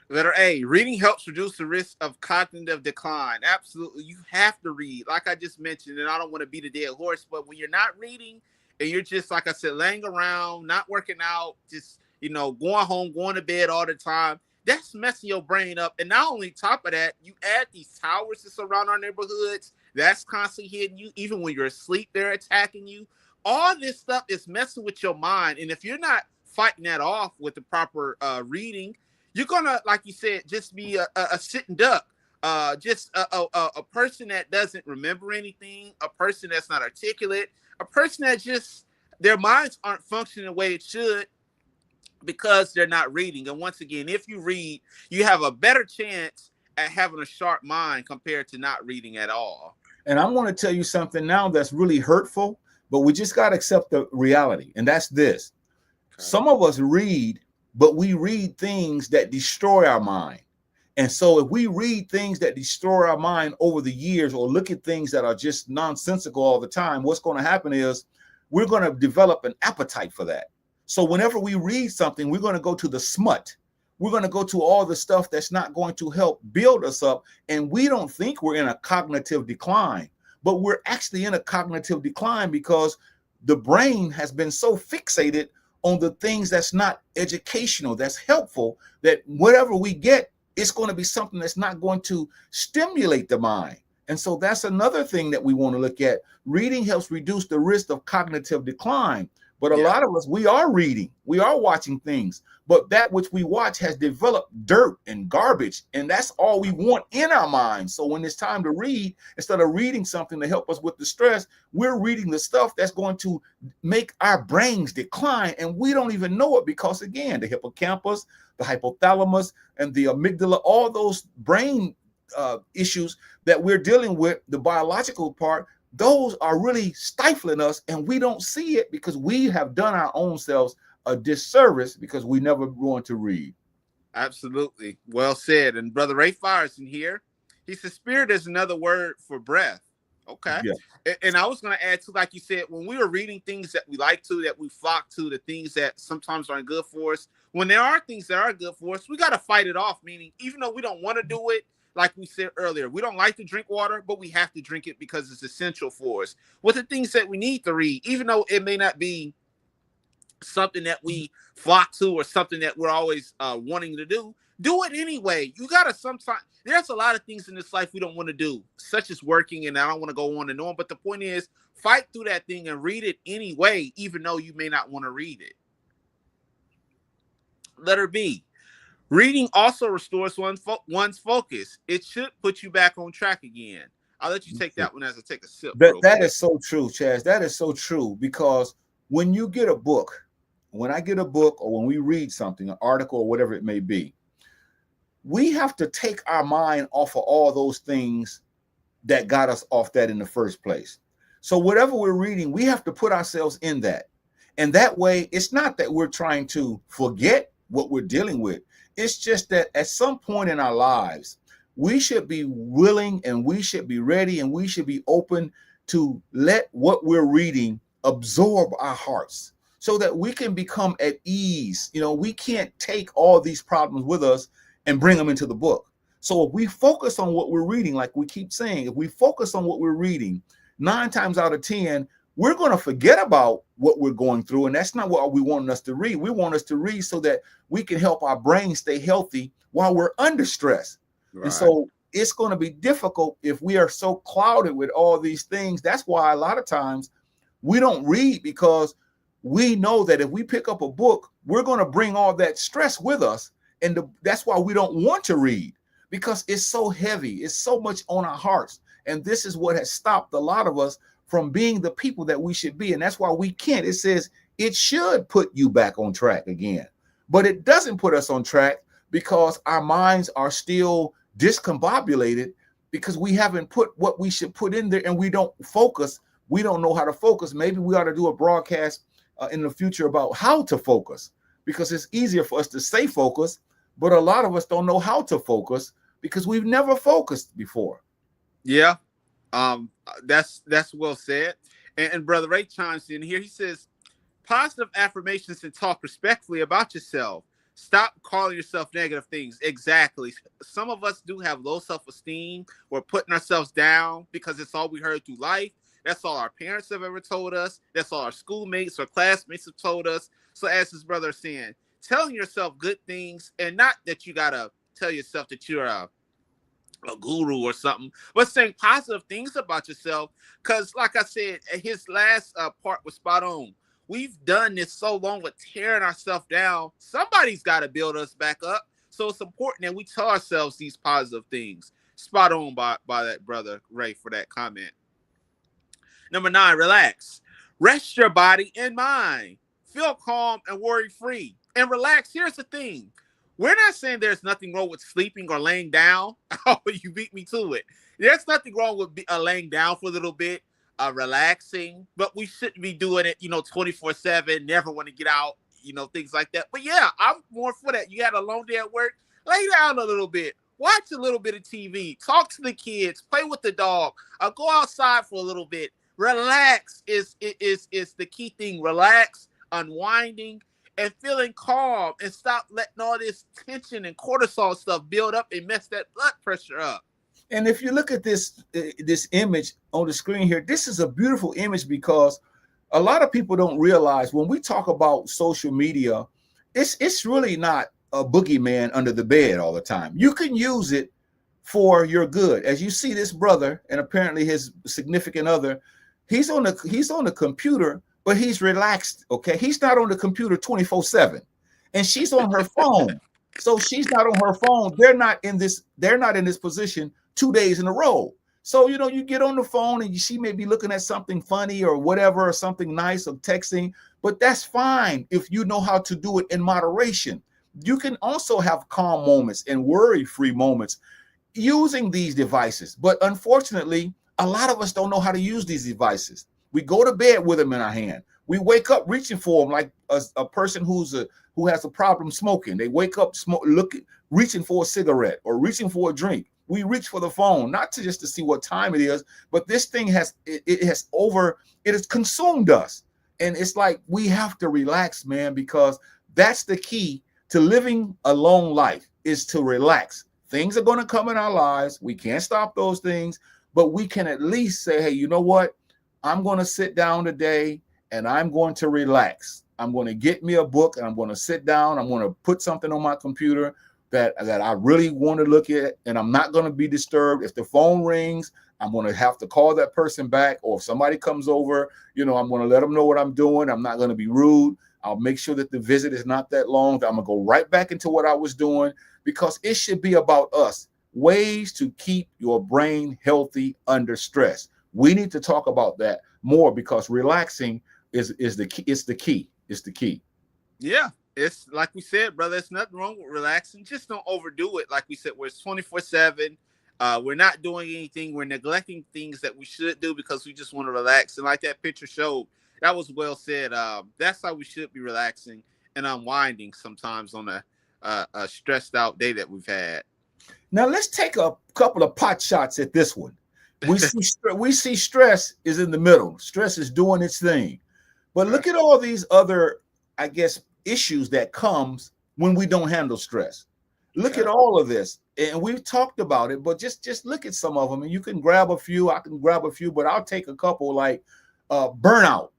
Letter A, reading helps reduce the risk of cognitive decline. Absolutely. You have to read. Like I just mentioned, and I don't want to beat a dead horse, but when you're not reading and you're just, like I said, laying around, not working out, just, going home, going to bed all the time, that's messing your brain up. And not only top of that, you add these towers that surround our neighborhoods. That's constantly hitting you. Even when you're asleep, they're attacking you. All this stuff is messing with your mind. And if you're not fighting that off with the proper reading, you're going to, like you said, just be a sitting duck. Just a person that doesn't remember anything, a person that's not articulate, a person that just, their minds aren't functioning the way it should, because they're not reading. And once again, if you read, you have a better chance at having a sharp mind compared to not reading at all. And I want to tell you something now that's really hurtful, but we just got to accept the reality. And that's this. Okay. Some of us read, but we read things that destroy our mind. And so if we read things that destroy our mind over the years, or look at things that are just nonsensical all the time, what's going to happen is we're going to develop an appetite for that. So whenever we read something, we're going to go to the smut. We're going to go to all the stuff that's not going to help build us up. And we don't think we're in a cognitive decline, but we're actually in a cognitive decline because the brain has been so fixated on the things that's not educational, that's helpful, that whatever we get, it's going to be something that's not going to stimulate the mind. And so that's another thing that we want to look at. Reading helps reduce the risk of cognitive decline. But a lot of us, we are reading, we are watching things, but that which we watch has developed dirt and garbage, and that's all we want in our minds. So when it's time to read, instead of reading something to help us with the stress, we're reading the stuff that's going to make our brains decline, and we don't even know it because, again, the hippocampus, the hypothalamus, and the amygdala, all those brain issues that we're dealing with, the biological part, those are really stifling us, and we don't see it because we have done our own selves a disservice because we never want to read. Absolutely. Well said. And Brother Ray Fires in here, he says spirit is another word for breath. Okay. Yeah. And I was going to add to, like you said, when we are reading things that we like to, that we flock to, the things that sometimes aren't good for us, when there are things that are good for us, we got to fight it off. Meaning, even though we don't want to do it, like we said earlier, we don't like to drink water, but we have to drink it because it's essential for us. With the things that we need to read, even though it may not be something that we flock to or something that we're always wanting to do it anyway. You got to sometimes, there's a lot of things in this life we don't want to do, such as working, and I don't want to go on and on, but the point is, fight through that thing and read it anyway, even though you may not want to read it. Letter B. Reading also restores one's focus. It should put you back on track again. I'll let you take that one as I take a sip real That quick. is so true, Chaz. That is so true because when you get a book, when I get a book or when we read something, an article or whatever it may be, we have to take our mind off of all those things that got us off that in the first place. So whatever we're reading, we have to put ourselves in that. And that way, it's not that we're trying to forget what we're dealing with. It's just that at some point in our lives, we should be willing and we should be ready and we should be open to let what we're reading absorb our hearts so that we can become at ease. You know, we can't take all these problems with us and bring them into the book. So if we focus on what we're reading, like we keep saying, if we focus on what we're reading, 9 times out of 10, we're going to forget about what we're going through. And that's not what we want us to read. We want us to read so that we can help our brain stay healthy while we're under stress. Right. And so it's going to be difficult if we are so clouded with all these things. That's why a lot of times we don't read, because we know that if we pick up a book, we're going to bring all that stress with us. And that's why we don't want to read, because it's so heavy. It's so much on our hearts. And this is what has stopped a lot of us from being the people that we should be. And that's why we can't. It says it should put you back on track again, but it doesn't put us on track because our minds are still discombobulated because we haven't put what we should put in there, and we don't focus. We don't know how to focus. Maybe we ought to do a broadcast in the future about how to focus, because it's easier for us to say focus, but a lot of us don't know how to focus because we've never focused before. Yeah. That's well said. And Brother Ray chimes in here. He says, positive affirmations and talk respectfully about yourself. Stop calling yourself negative things. Exactly. Some of us do have low self-esteem. We're putting ourselves down because it's all we heard through life. That's all our parents have ever told us. That's all our schoolmates or classmates have told us. So as his brother is saying, telling yourself good things, and not that you got to tell yourself that you're a guru or something, but saying positive things about yourself. Because like I said, his last part was spot on. We've done this so long with tearing ourselves down. Somebody's got to build us back up. So it's important that we tell ourselves these positive things. Spot on by that brother Ray for that comment. Number 9, relax. Rest your body and mind. Feel calm and worry-free. And relax. Here's the thing. We're not saying there's nothing wrong with sleeping or laying down. Oh, you beat me to it. There's nothing wrong with laying down for a little bit, relaxing, but we shouldn't be doing it, 24/7, never want to get out, things like that. But yeah, I'm more for that. You had a long day at work, lay down a little bit, watch a little bit of TV, talk to the kids, play with the dog, go outside for a little bit. Relax is the key thing. Relax, unwinding, and feeling calm, and stop letting all this tension and cortisol stuff build up and mess that blood pressure up. And if you look at this image on the screen here, this is a beautiful image, because a lot of people don't realize when we talk about social media, it's really not a boogeyman under the bed all the time. You can use it for your good. As you see this brother, and apparently his significant other, he's on the computer, but he's relaxed. Okay, he's not on the computer 24/7, and she's on her phone. So she's not on her phone. They're not in this position 2 days in a row. So you get on the phone and she may be looking at something funny or whatever, or something nice, or texting, but that's fine if you know how to do it in moderation. You can also have calm moments and worry-free moments using these devices. But unfortunately, a lot of us don't know how to use these devices. We go to bed with them in our hand. We wake up reaching for them, like a person who has a problem smoking. They wake up reaching for a cigarette or reaching for a drink. We reach for the phone, not just to see what time it is, but this thing has consumed us. And it's like we have to relax, man, because that's the key to living a long life, is to relax. Things are going to come in our lives. We can't stop those things, but we can at least say, hey, you know what? I'm going to sit down today and I'm going to relax. I'm going to get me a book and I'm going to sit down. I'm going to put something on my computer that I really want to look at, and I'm not going to be disturbed. If the phone rings, I'm going to have to call that person back, or if somebody comes over, I'm going to let them know what I'm doing. I'm not going to be rude. I'll make sure that the visit is not that long. I'm going to go right back into what I was doing, because it should be about us. Ways to keep your brain healthy under stress. We need to talk about that more, because relaxing is the key. It's the key. It's the key. Yeah, it's like we said, brother. It's nothing wrong with relaxing. Just don't overdo it. Like we said, we're 24/7. We're not doing anything. We're neglecting things that we should do because we just want to relax. And like that picture showed, that was well said. That's how we should be relaxing and unwinding sometimes on a stressed out day that we've had. Now let's take a couple of pot shots at this one. We see stress is in the middle. Stress is doing its thing. But look at all these other, I guess, issues that comes when we don't handle stress. Look at all of this. And we've talked about it, but just look at some of them. And you can grab a few, I can grab a few, but I'll take a couple, like burnout.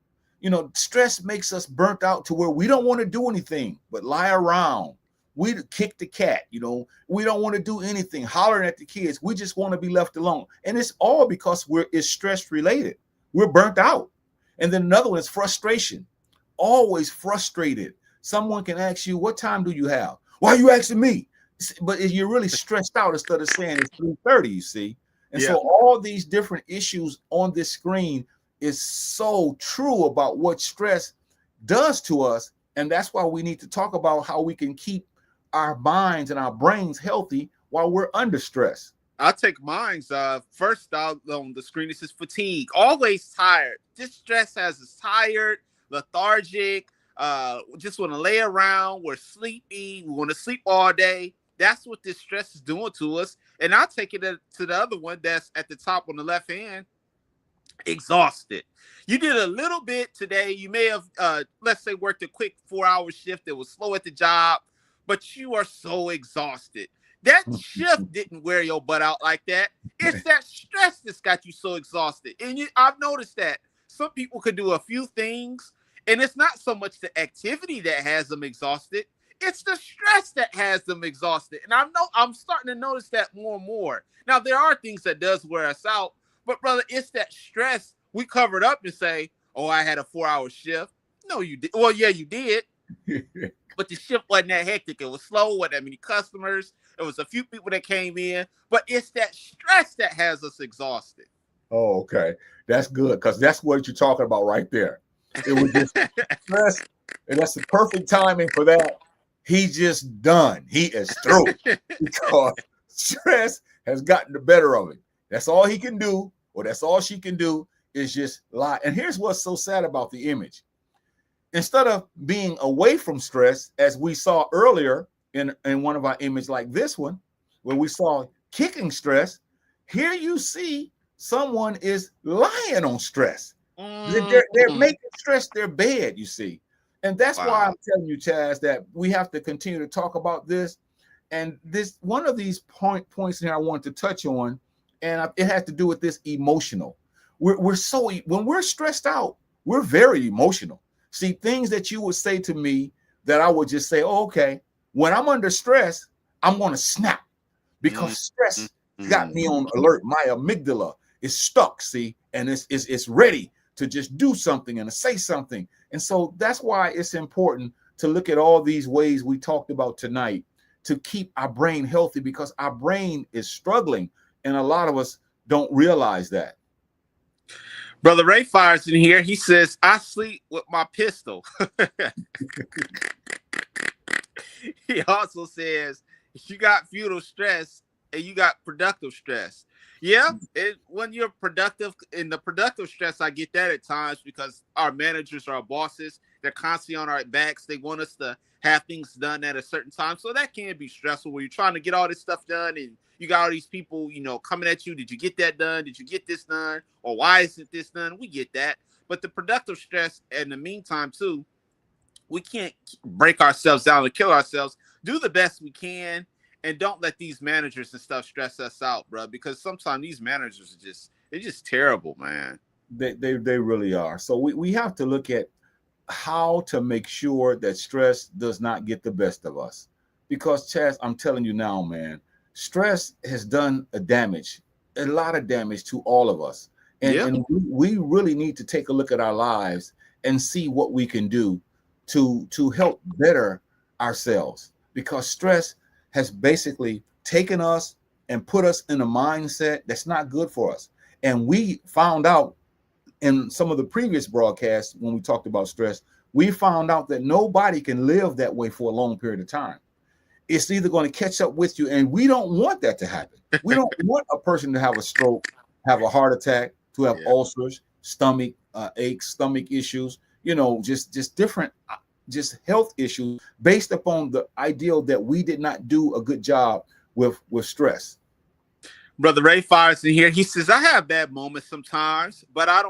You know, stress makes us burnt out to where we don't want to do anything but lie around. We kick the cat, you know, we don't want to do anything, hollering at the kids. We just want to be left alone. And it's all because it's stress related. We're burnt out. And then another one is frustration. Always frustrated. Someone can ask you, what time do you have? Why are you asking me? But you're really stressed out instead of saying it's 3:30, you see. And so all these different issues on this screen is so true about what stress does to us. And that's why we need to talk about how we can keep our minds and our brains healthy while we're under stress. I'll take mine's. First out on the screen, it says fatigue. Always tired. This stress has us tired, lethargic, just want to lay around. We're sleepy. We want to sleep all day. That's what this stress is doing to us. And I'll take it to the other one that's at the top on the left hand. Exhausted. You did a little bit today. You may have, let's say, worked a quick 4-hour shift that was slow at the job, but you are so exhausted. That shift didn't wear your butt out like that. It's that stress that's got you so exhausted. And I've noticed that some people could do a few things, and it's not so much the activity that has them exhausted. It's the stress that has them exhausted. And I'm starting to notice that more and more. Now, there are things that does wear us out, but brother, it's that stress. We covered up and say, oh, I had a 4-hour shift. No, you did. Well, yeah, you did. But the shift wasn't that hectic. It was slow, wasn't that many customers. It was a few people that came in, but it's that stress that has us exhausted. Oh, okay. That's good, because that's what you're talking about right there. It was just stress, and that's the perfect timing for that. He's just done. He is through because stress has gotten the better of him. That's all he can do, or that's all she can do, is just lie. And here's what's so sad about the image. Instead of being away from stress, as we saw earlier in one of our images like this one, where we saw kicking stress, here you see someone is lying on stress. They're making stress their bed, you see. And that's why I'm telling you, Chazz, that we have to continue to talk about this. And this one of these points here I want to touch on, and it has to do with this emotional. We're so, when we're stressed out, we're very emotional. See, things that you would say to me that I would just say, oh, okay. When I'm under stress, I'm going to snap because stress got me on alert. My amygdala is stuck, see, and it's ready to just do something and to say something. And so that's why it's important to look at all these ways we talked about tonight to keep our brain healthy, because our brain is struggling and a lot of us don't realize that. Brother Ray fires in here. He says, I sleep with my pistol. He also says, you got futile stress and you got productive stress. Yeah, when you're productive, in the productive stress, I get that at times because our managers, our bosses, they're constantly on our backs. They want us to have things done at a certain time. So that can be stressful where you're trying to get all this stuff done and you got all these people, coming at you. Did you get that done? Did you get this done? Or why isn't this done? We get that. But the productive stress in the meantime, too, we can't break ourselves down and kill ourselves. Do the best we can. And don't let these managers and stuff stress us out, bro, because sometimes these managers they're just terrible, man. They really are. So we have to look at how to make sure that stress does not get the best of us. Because, Chazz, I'm telling you now, man, stress has done a lot of damage to all of us. And we really need to take a look at our lives and see what we can do to help better ourselves, because stress has basically taken us and put us in a mindset that's not good for us. And we found out in some of the previous broadcasts when we talked about stress, we found out that nobody can live that way for a long period of time. It's either going to catch up with you, and we don't want that to happen. We don't want a person to have a stroke, have a heart attack, to have ulcers, stomach aches, stomach issues, just different just health issues based upon the ideal that we did not do a good job with stress. Brother Ray fires in here. He says, I have bad moments sometimes, but I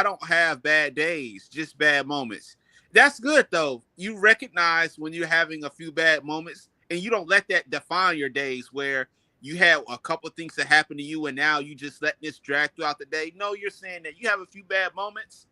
don't have bad days, just bad moments. That's good though. You recognize when you're having a few bad moments, and you don't let that define your days where you have a couple of things that happen to you and now you just let this drag throughout the day. No, you're saying that you have a few bad moments,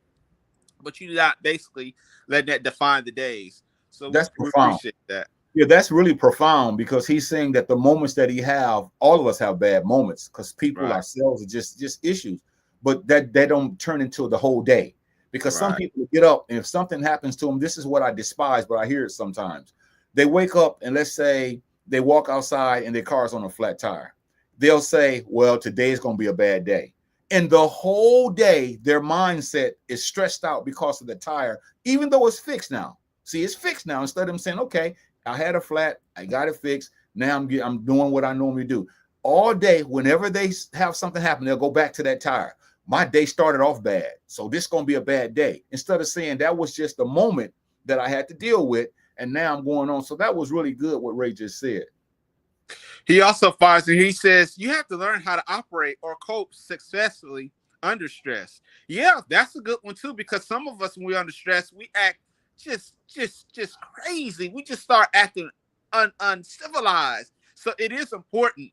but you're not basically letting that define the days. So that's we profound. appreciate that. Yeah, that's really profound, because he's saying that the moments that he have, all of us have bad moments, because people ourselves are just issues, but that they don't turn into the whole day. Because some people get up, and if something happens to them, this is what I despise, but I hear it sometimes. They wake up and let's say they walk outside and their car's on a flat tire. They'll say, well, today's going to be a bad day. And the whole day, their mindset is stressed out because of the tire, even though it's fixed now. See, it's fixed now. Instead of them saying, okay, I had a flat, I got it fixed. Now I'm doing what I normally do. All day, whenever they have something happen, they'll go back to that tire. My day started off bad, so this is going to be a bad day. Instead of saying that was just a moment that I had to deal with, and now I'm going on. So that was really good what Ray just said. He also fires and he says, you have to learn how to operate or cope successfully under stress. Yeah, that's a good one too, because some of us, when we're under stress, we act just crazy. We just start acting uncivilized. So it is important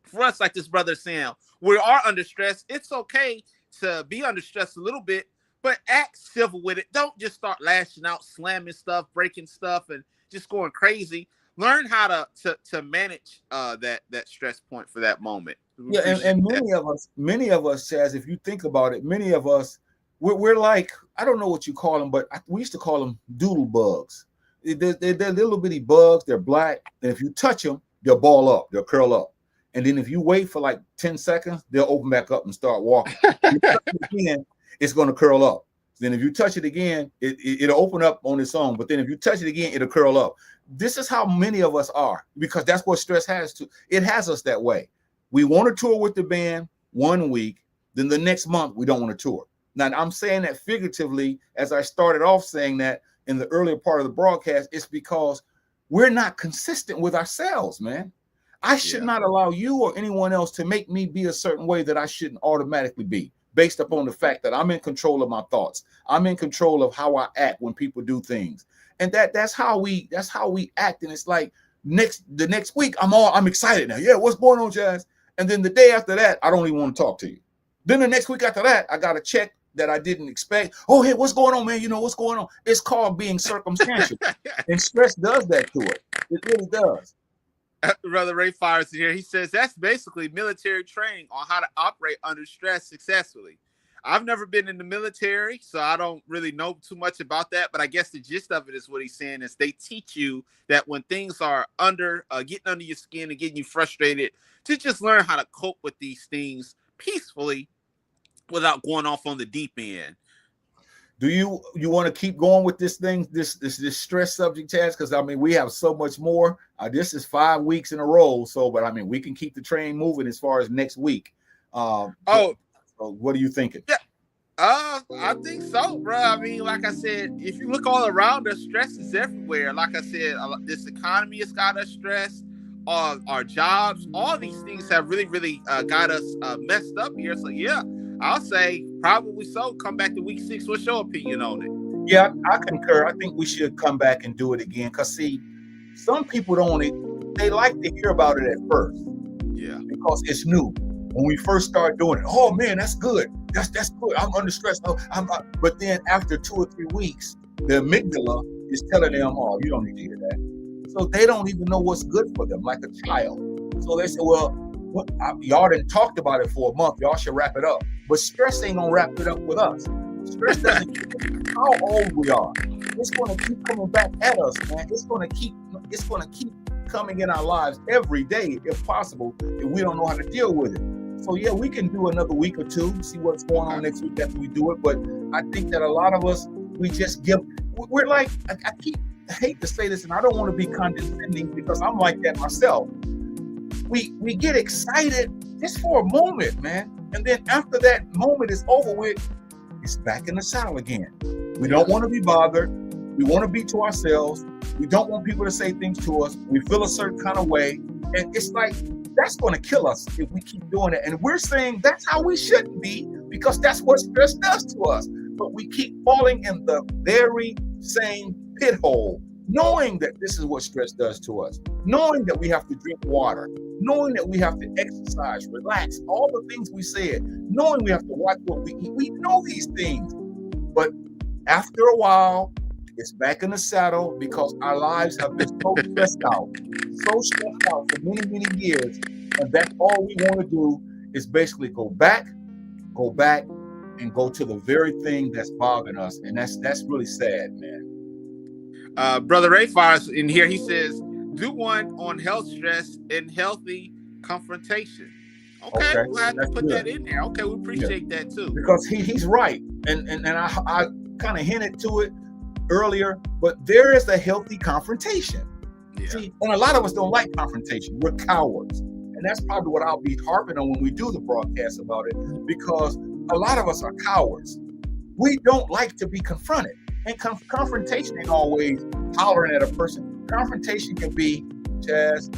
for us, like this brother Sam, we are under stress. It's okay to be under stress a little bit, but act civil with it. Don't just start lashing out, slamming stuff, breaking stuff, and just going crazy. Learn how to manage that stress point for that moment. Yeah, and many of us, Chazz, if you think about it, many of us, we're like, I don't know what you call them, but we used to call them doodle bugs. They're little bitty bugs. They're black, and if you touch them, they'll ball up, they'll curl up. And then if you wait for like 10 seconds, they'll open back up and start walking. Again, it's going to curl up. Then if you touch it again, it'll open up on its own. But then if you touch it again, it'll curl up. This is how many of us are, because that's what stress has to. It has us that way. We want to tour with the band 1 week, then the next month we don't want to tour. Now, I'm saying that figuratively, as I started off saying that in the earlier part of the broadcast, it's because we're not consistent with ourselves, man. I should not allow you or anyone else to make me be a certain way that I shouldn't automatically be, based upon the fact that I'm in control of my thoughts. I'm in control of how I act when people do things. And that's how we act. And it's like the next week, I'm excited now. Yeah, what's going on, Chazz? And then the day after that, I don't even want to talk to you. Then the next week after that, I got a check that I didn't expect. Oh, hey, what's going on, man? You know what's going on? It's called being circumstantial. And stress does that to it. It really does. Brother Ray fires in here. He says that's basically military training on how to operate under stress successfully. I've never been in the military, so I don't really know too much about that. But I guess the gist of it is what he's saying is they teach you that when things are getting under your skin and getting you frustrated, to just learn how to cope with these things peacefully without going off on the deep end. Do you want to keep going with this thing, this stress subject, Chazz? Because I mean, we have so much more. This is 5 weeks in a row, but I mean, we can keep the train moving as far as next week. So what are you thinking? Yeah, I think so, bro. I mean, like I said, if you look all around us, stress is everywhere. Like I said, this economy has got us stressed. Our jobs, all these things have really, really got us messed up here. So yeah, I'll say probably so. Come back to week 6. What's your opinion on it? Yeah, I concur. I think we should come back and do it again. Because see, some people they like to hear about it at first. Yeah. Because it's new. When we first start doing it, oh man, that's good. That's good. I'm under stress. But then after 2 or 3 weeks, the amygdala is telling them, oh, you don't need to hear that. So they don't even know what's good for them, like a child. So they say, well, y'all done talked about it for a month. Y'all should wrap it up. But stress ain't gonna wrap it up with us. Stress doesn't care how old we are. It's going to keep coming back at us, man. It's going to keep coming in our lives every day, if possible, if we don't know how to deal with it. So yeah, we can do another week or two, see what's going on next week after we do it. But I think that a lot of us, we just we're like, I hate to say this, and I don't want to be condescending because I'm like that myself. We get excited just for a moment, man. And then after that moment is over with, it's back in the saddle again. We don't want to be bothered. We want to be to ourselves. We don't want people to say things to us. We feel a certain kind of way. And it's like, that's going to kill us if we keep doing it. And we're saying that's how we shouldn't be, because that's what stress does to us. But we keep falling in the very same pit hole, knowing that this is what stress does to us, knowing that we have to drink water, knowing that we have to exercise, relax, all the things we said, knowing we have to watch what we eat. We know these things. But after a while, it's back in the saddle because our lives have been so stressed out for many, many years. And that's all we want to do is basically go back, and go to the very thing that's bothering us. And that's really sad, man. Brother Ray Fires in here, he says, do one on health stress and healthy confrontation. Okay. We'll have to put that in there. Okay, we appreciate that too. Because he's right. And I kind of hinted to it earlier, but there is a healthy confrontation. Yeah. See, and a lot of us don't like confrontation. We're cowards. And that's probably what I'll be harping on when we do the broadcast about it, because a lot of us are cowards. We don't like to be confronted. And confrontation ain't always hollering at a person. Confrontation can be, Chazz,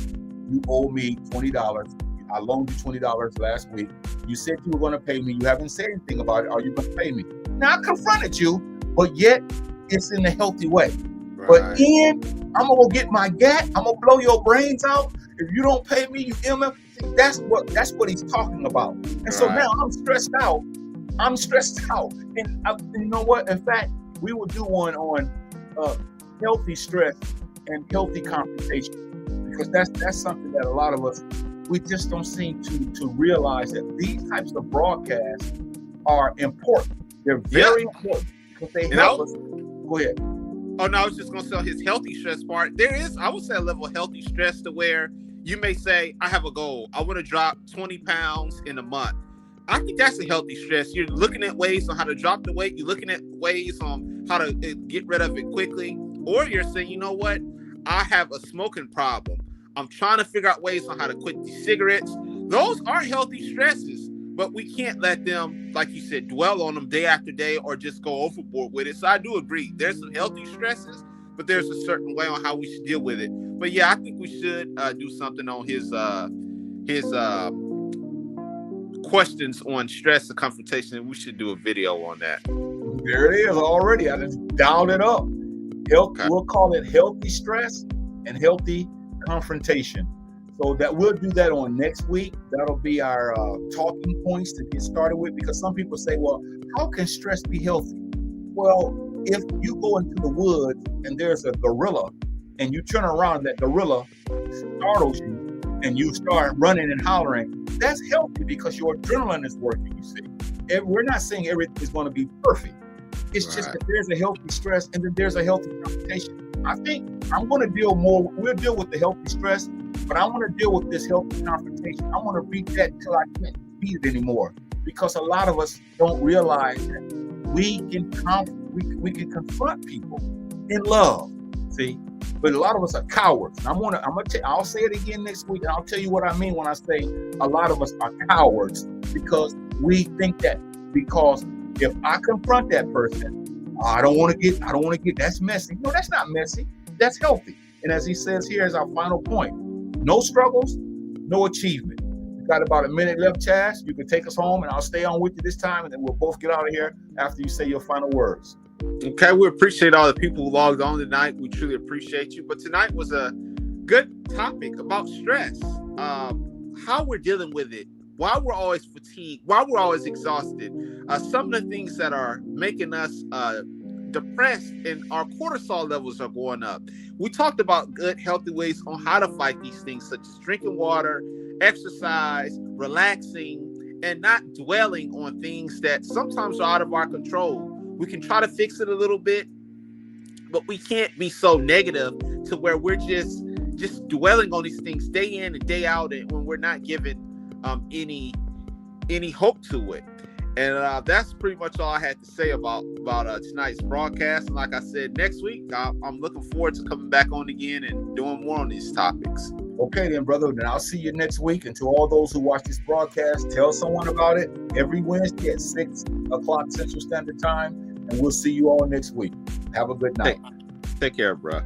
you owe me $20. I loaned you $20 last week. You said you were going to pay me. You haven't said anything about it. Are you going to pay me? Now, I confronted you, but yet it's in a healthy way. Right. But then I'm going to get my gat. I'm going to blow your brains out. If you don't pay me, you MF. That's what he's talking about. And so now I'm stressed out. And you know what? In fact, we will do one on healthy stress and healthy confrontation, because that's something that a lot of us, we just don't seem to realize that these types of broadcasts are important. They're very important because they help us. Go ahead. Oh, no, I was just going to say his healthy stress part. There is, I would say, a level of healthy stress to where you may say, I have a goal. I want to drop 20 pounds in a month. I think that's a healthy stress. You're looking at ways on how to drop the weight. You're looking at ways on how to get rid of it quickly. Or you're saying, you know what? I have a smoking problem. I'm trying to figure out ways on how to quit these cigarettes. Those are healthy stresses, but we can't let them, like you said, dwell on them day after day or just go overboard with it. So I do agree. There's some healthy stresses, but there's a certain way on how we should deal with it. But yeah, I think we should do something on his questions on stress and confrontation. We should do a video on that. There it is already. I just dialed it up. We'll call it healthy stress and healthy confrontation. So that we'll do that on next week. That'll be our talking points to get started with, because some people say, well, how can stress be healthy? Well, if you go into the woods and there's a gorilla and you turn around, that gorilla startles you and you start running and hollering, that's healthy because your adrenaline is working, you see. We're not saying everything is going to be perfect. It's just that there's a healthy stress and then there's a healthy confrontation. I think we'll deal with the healthy stress, but I want to deal with this healthy confrontation. I want to beat that till I can't beat it anymore, because a lot of us don't realize that we can confront people in love, see? But a lot of us are cowards. I'll say it again next week, and I'll tell you what I mean when I say a lot of us are cowards, because we think that because if I confront that person, I don't want to get, that's messy. No, that's not messy. That's healthy. And as he says here as our final point, no struggles, no achievement. We've got about a minute left, Chazz. You can take us home, and I'll stay on with you this time, and then we'll both get out of here after you say your final words. Okay, we appreciate all the people who logged on tonight. We truly appreciate you. But tonight was a good topic about stress, how we're dealing with it, why we're always fatigued, why we're always exhausted, some of the things that are making us depressed and our cortisol levels are going up. We talked about good, healthy ways on how to fight these things, such as drinking water, exercise, relaxing, and not dwelling on things that sometimes are out of our control. We can try to fix it a little bit, but we can't be so negative to where we're just dwelling on these things day in and day out, and when we're not given any hope to it. And that's pretty much all I had to say about tonight's broadcast. And like I said, next week I'm looking forward to coming back on again and doing more on these topics. Okay then, brother. Then I'll see you next week. And to all those who watch this broadcast, tell someone about it every Wednesday at 6 o'clock Central Standard Time. And we'll see you all next week. Have a good night. Take care, bro.